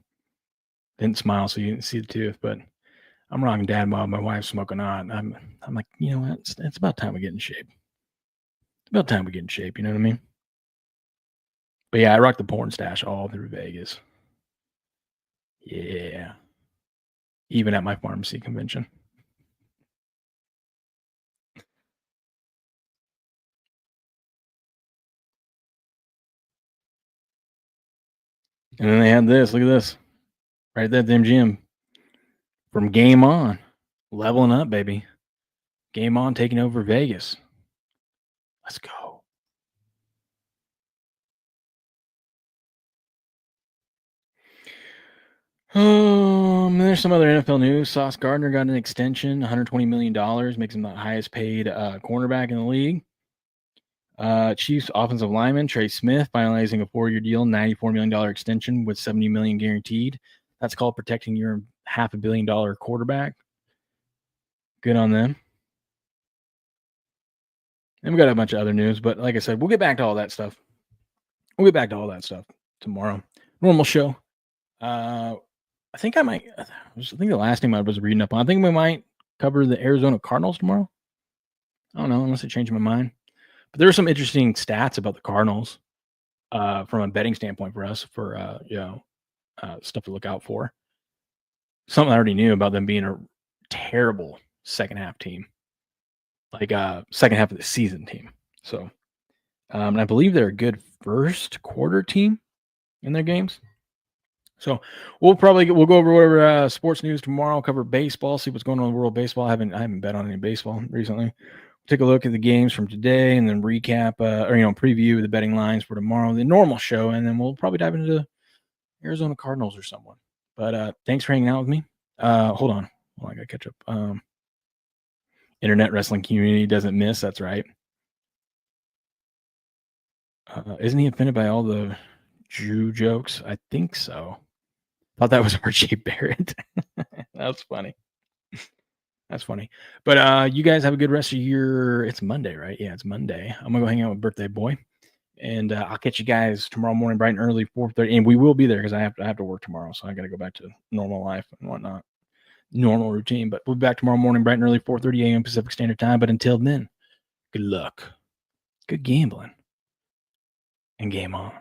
Didn't smile so you didn't see the tooth, but I'm rocking dad bod. My wife's smoking on. I'm like, you know what? It's about time we get in shape. It's about time we get in shape. You know what I mean? But yeah, I rock the porn stash all through Vegas. Yeah. Even at my pharmacy convention. And then they had this. Look at this. Right there at the MGM. From Game On. Leveling up, baby. Game On taking over Vegas. Let's go. There's some other NFL news. Sauce Gardner got an extension, $120 million, makes him the highest paid cornerback in the league. Chiefs offensive lineman Trey Smith finalizing a 4-year deal, $94 million extension with $70 million guaranteed. That's called protecting your $500 million quarterback. Good on them. And we got a bunch of other news, but like I said, we'll get back to all that stuff. Tomorrow. Normal show. I think the last thing I was reading up on, I think we might cover the Arizona Cardinals tomorrow. I don't know, unless I change my mind. But there are some interesting stats about the Cardinals from a betting standpoint for us, for stuff to look out for. Something I already knew about them being a terrible second half team, like second half of the season team. So, and I believe they're a good first quarter team in their games. So we'll go over whatever sports news tomorrow. Cover baseball, see what's going on in World Baseball. I haven't bet on any baseball recently. Take a look at the games from today, and then recap preview the betting lines for tomorrow, the normal show, and then we'll probably dive into Arizona Cardinals or someone. But thanks for hanging out with me. Hold on, I gotta catch up. Internet wrestling community doesn't miss. That's right. Isn't he offended by all the Jew jokes? I think so. Thought that was R.J. Barrett. That's funny. That's funny. But you guys have a good rest of your. It's Monday, right? Yeah, it's Monday. I'm gonna go hang out with birthday boy, and I'll catch you guys tomorrow morning, bright and early, 4:30, and we will be there because I have to work tomorrow, so I got to go back to normal life and whatnot, normal routine. But we'll be back tomorrow morning, bright and early, 4:30 a.m. Pacific Standard Time. But until then, good luck, good gambling, and game on.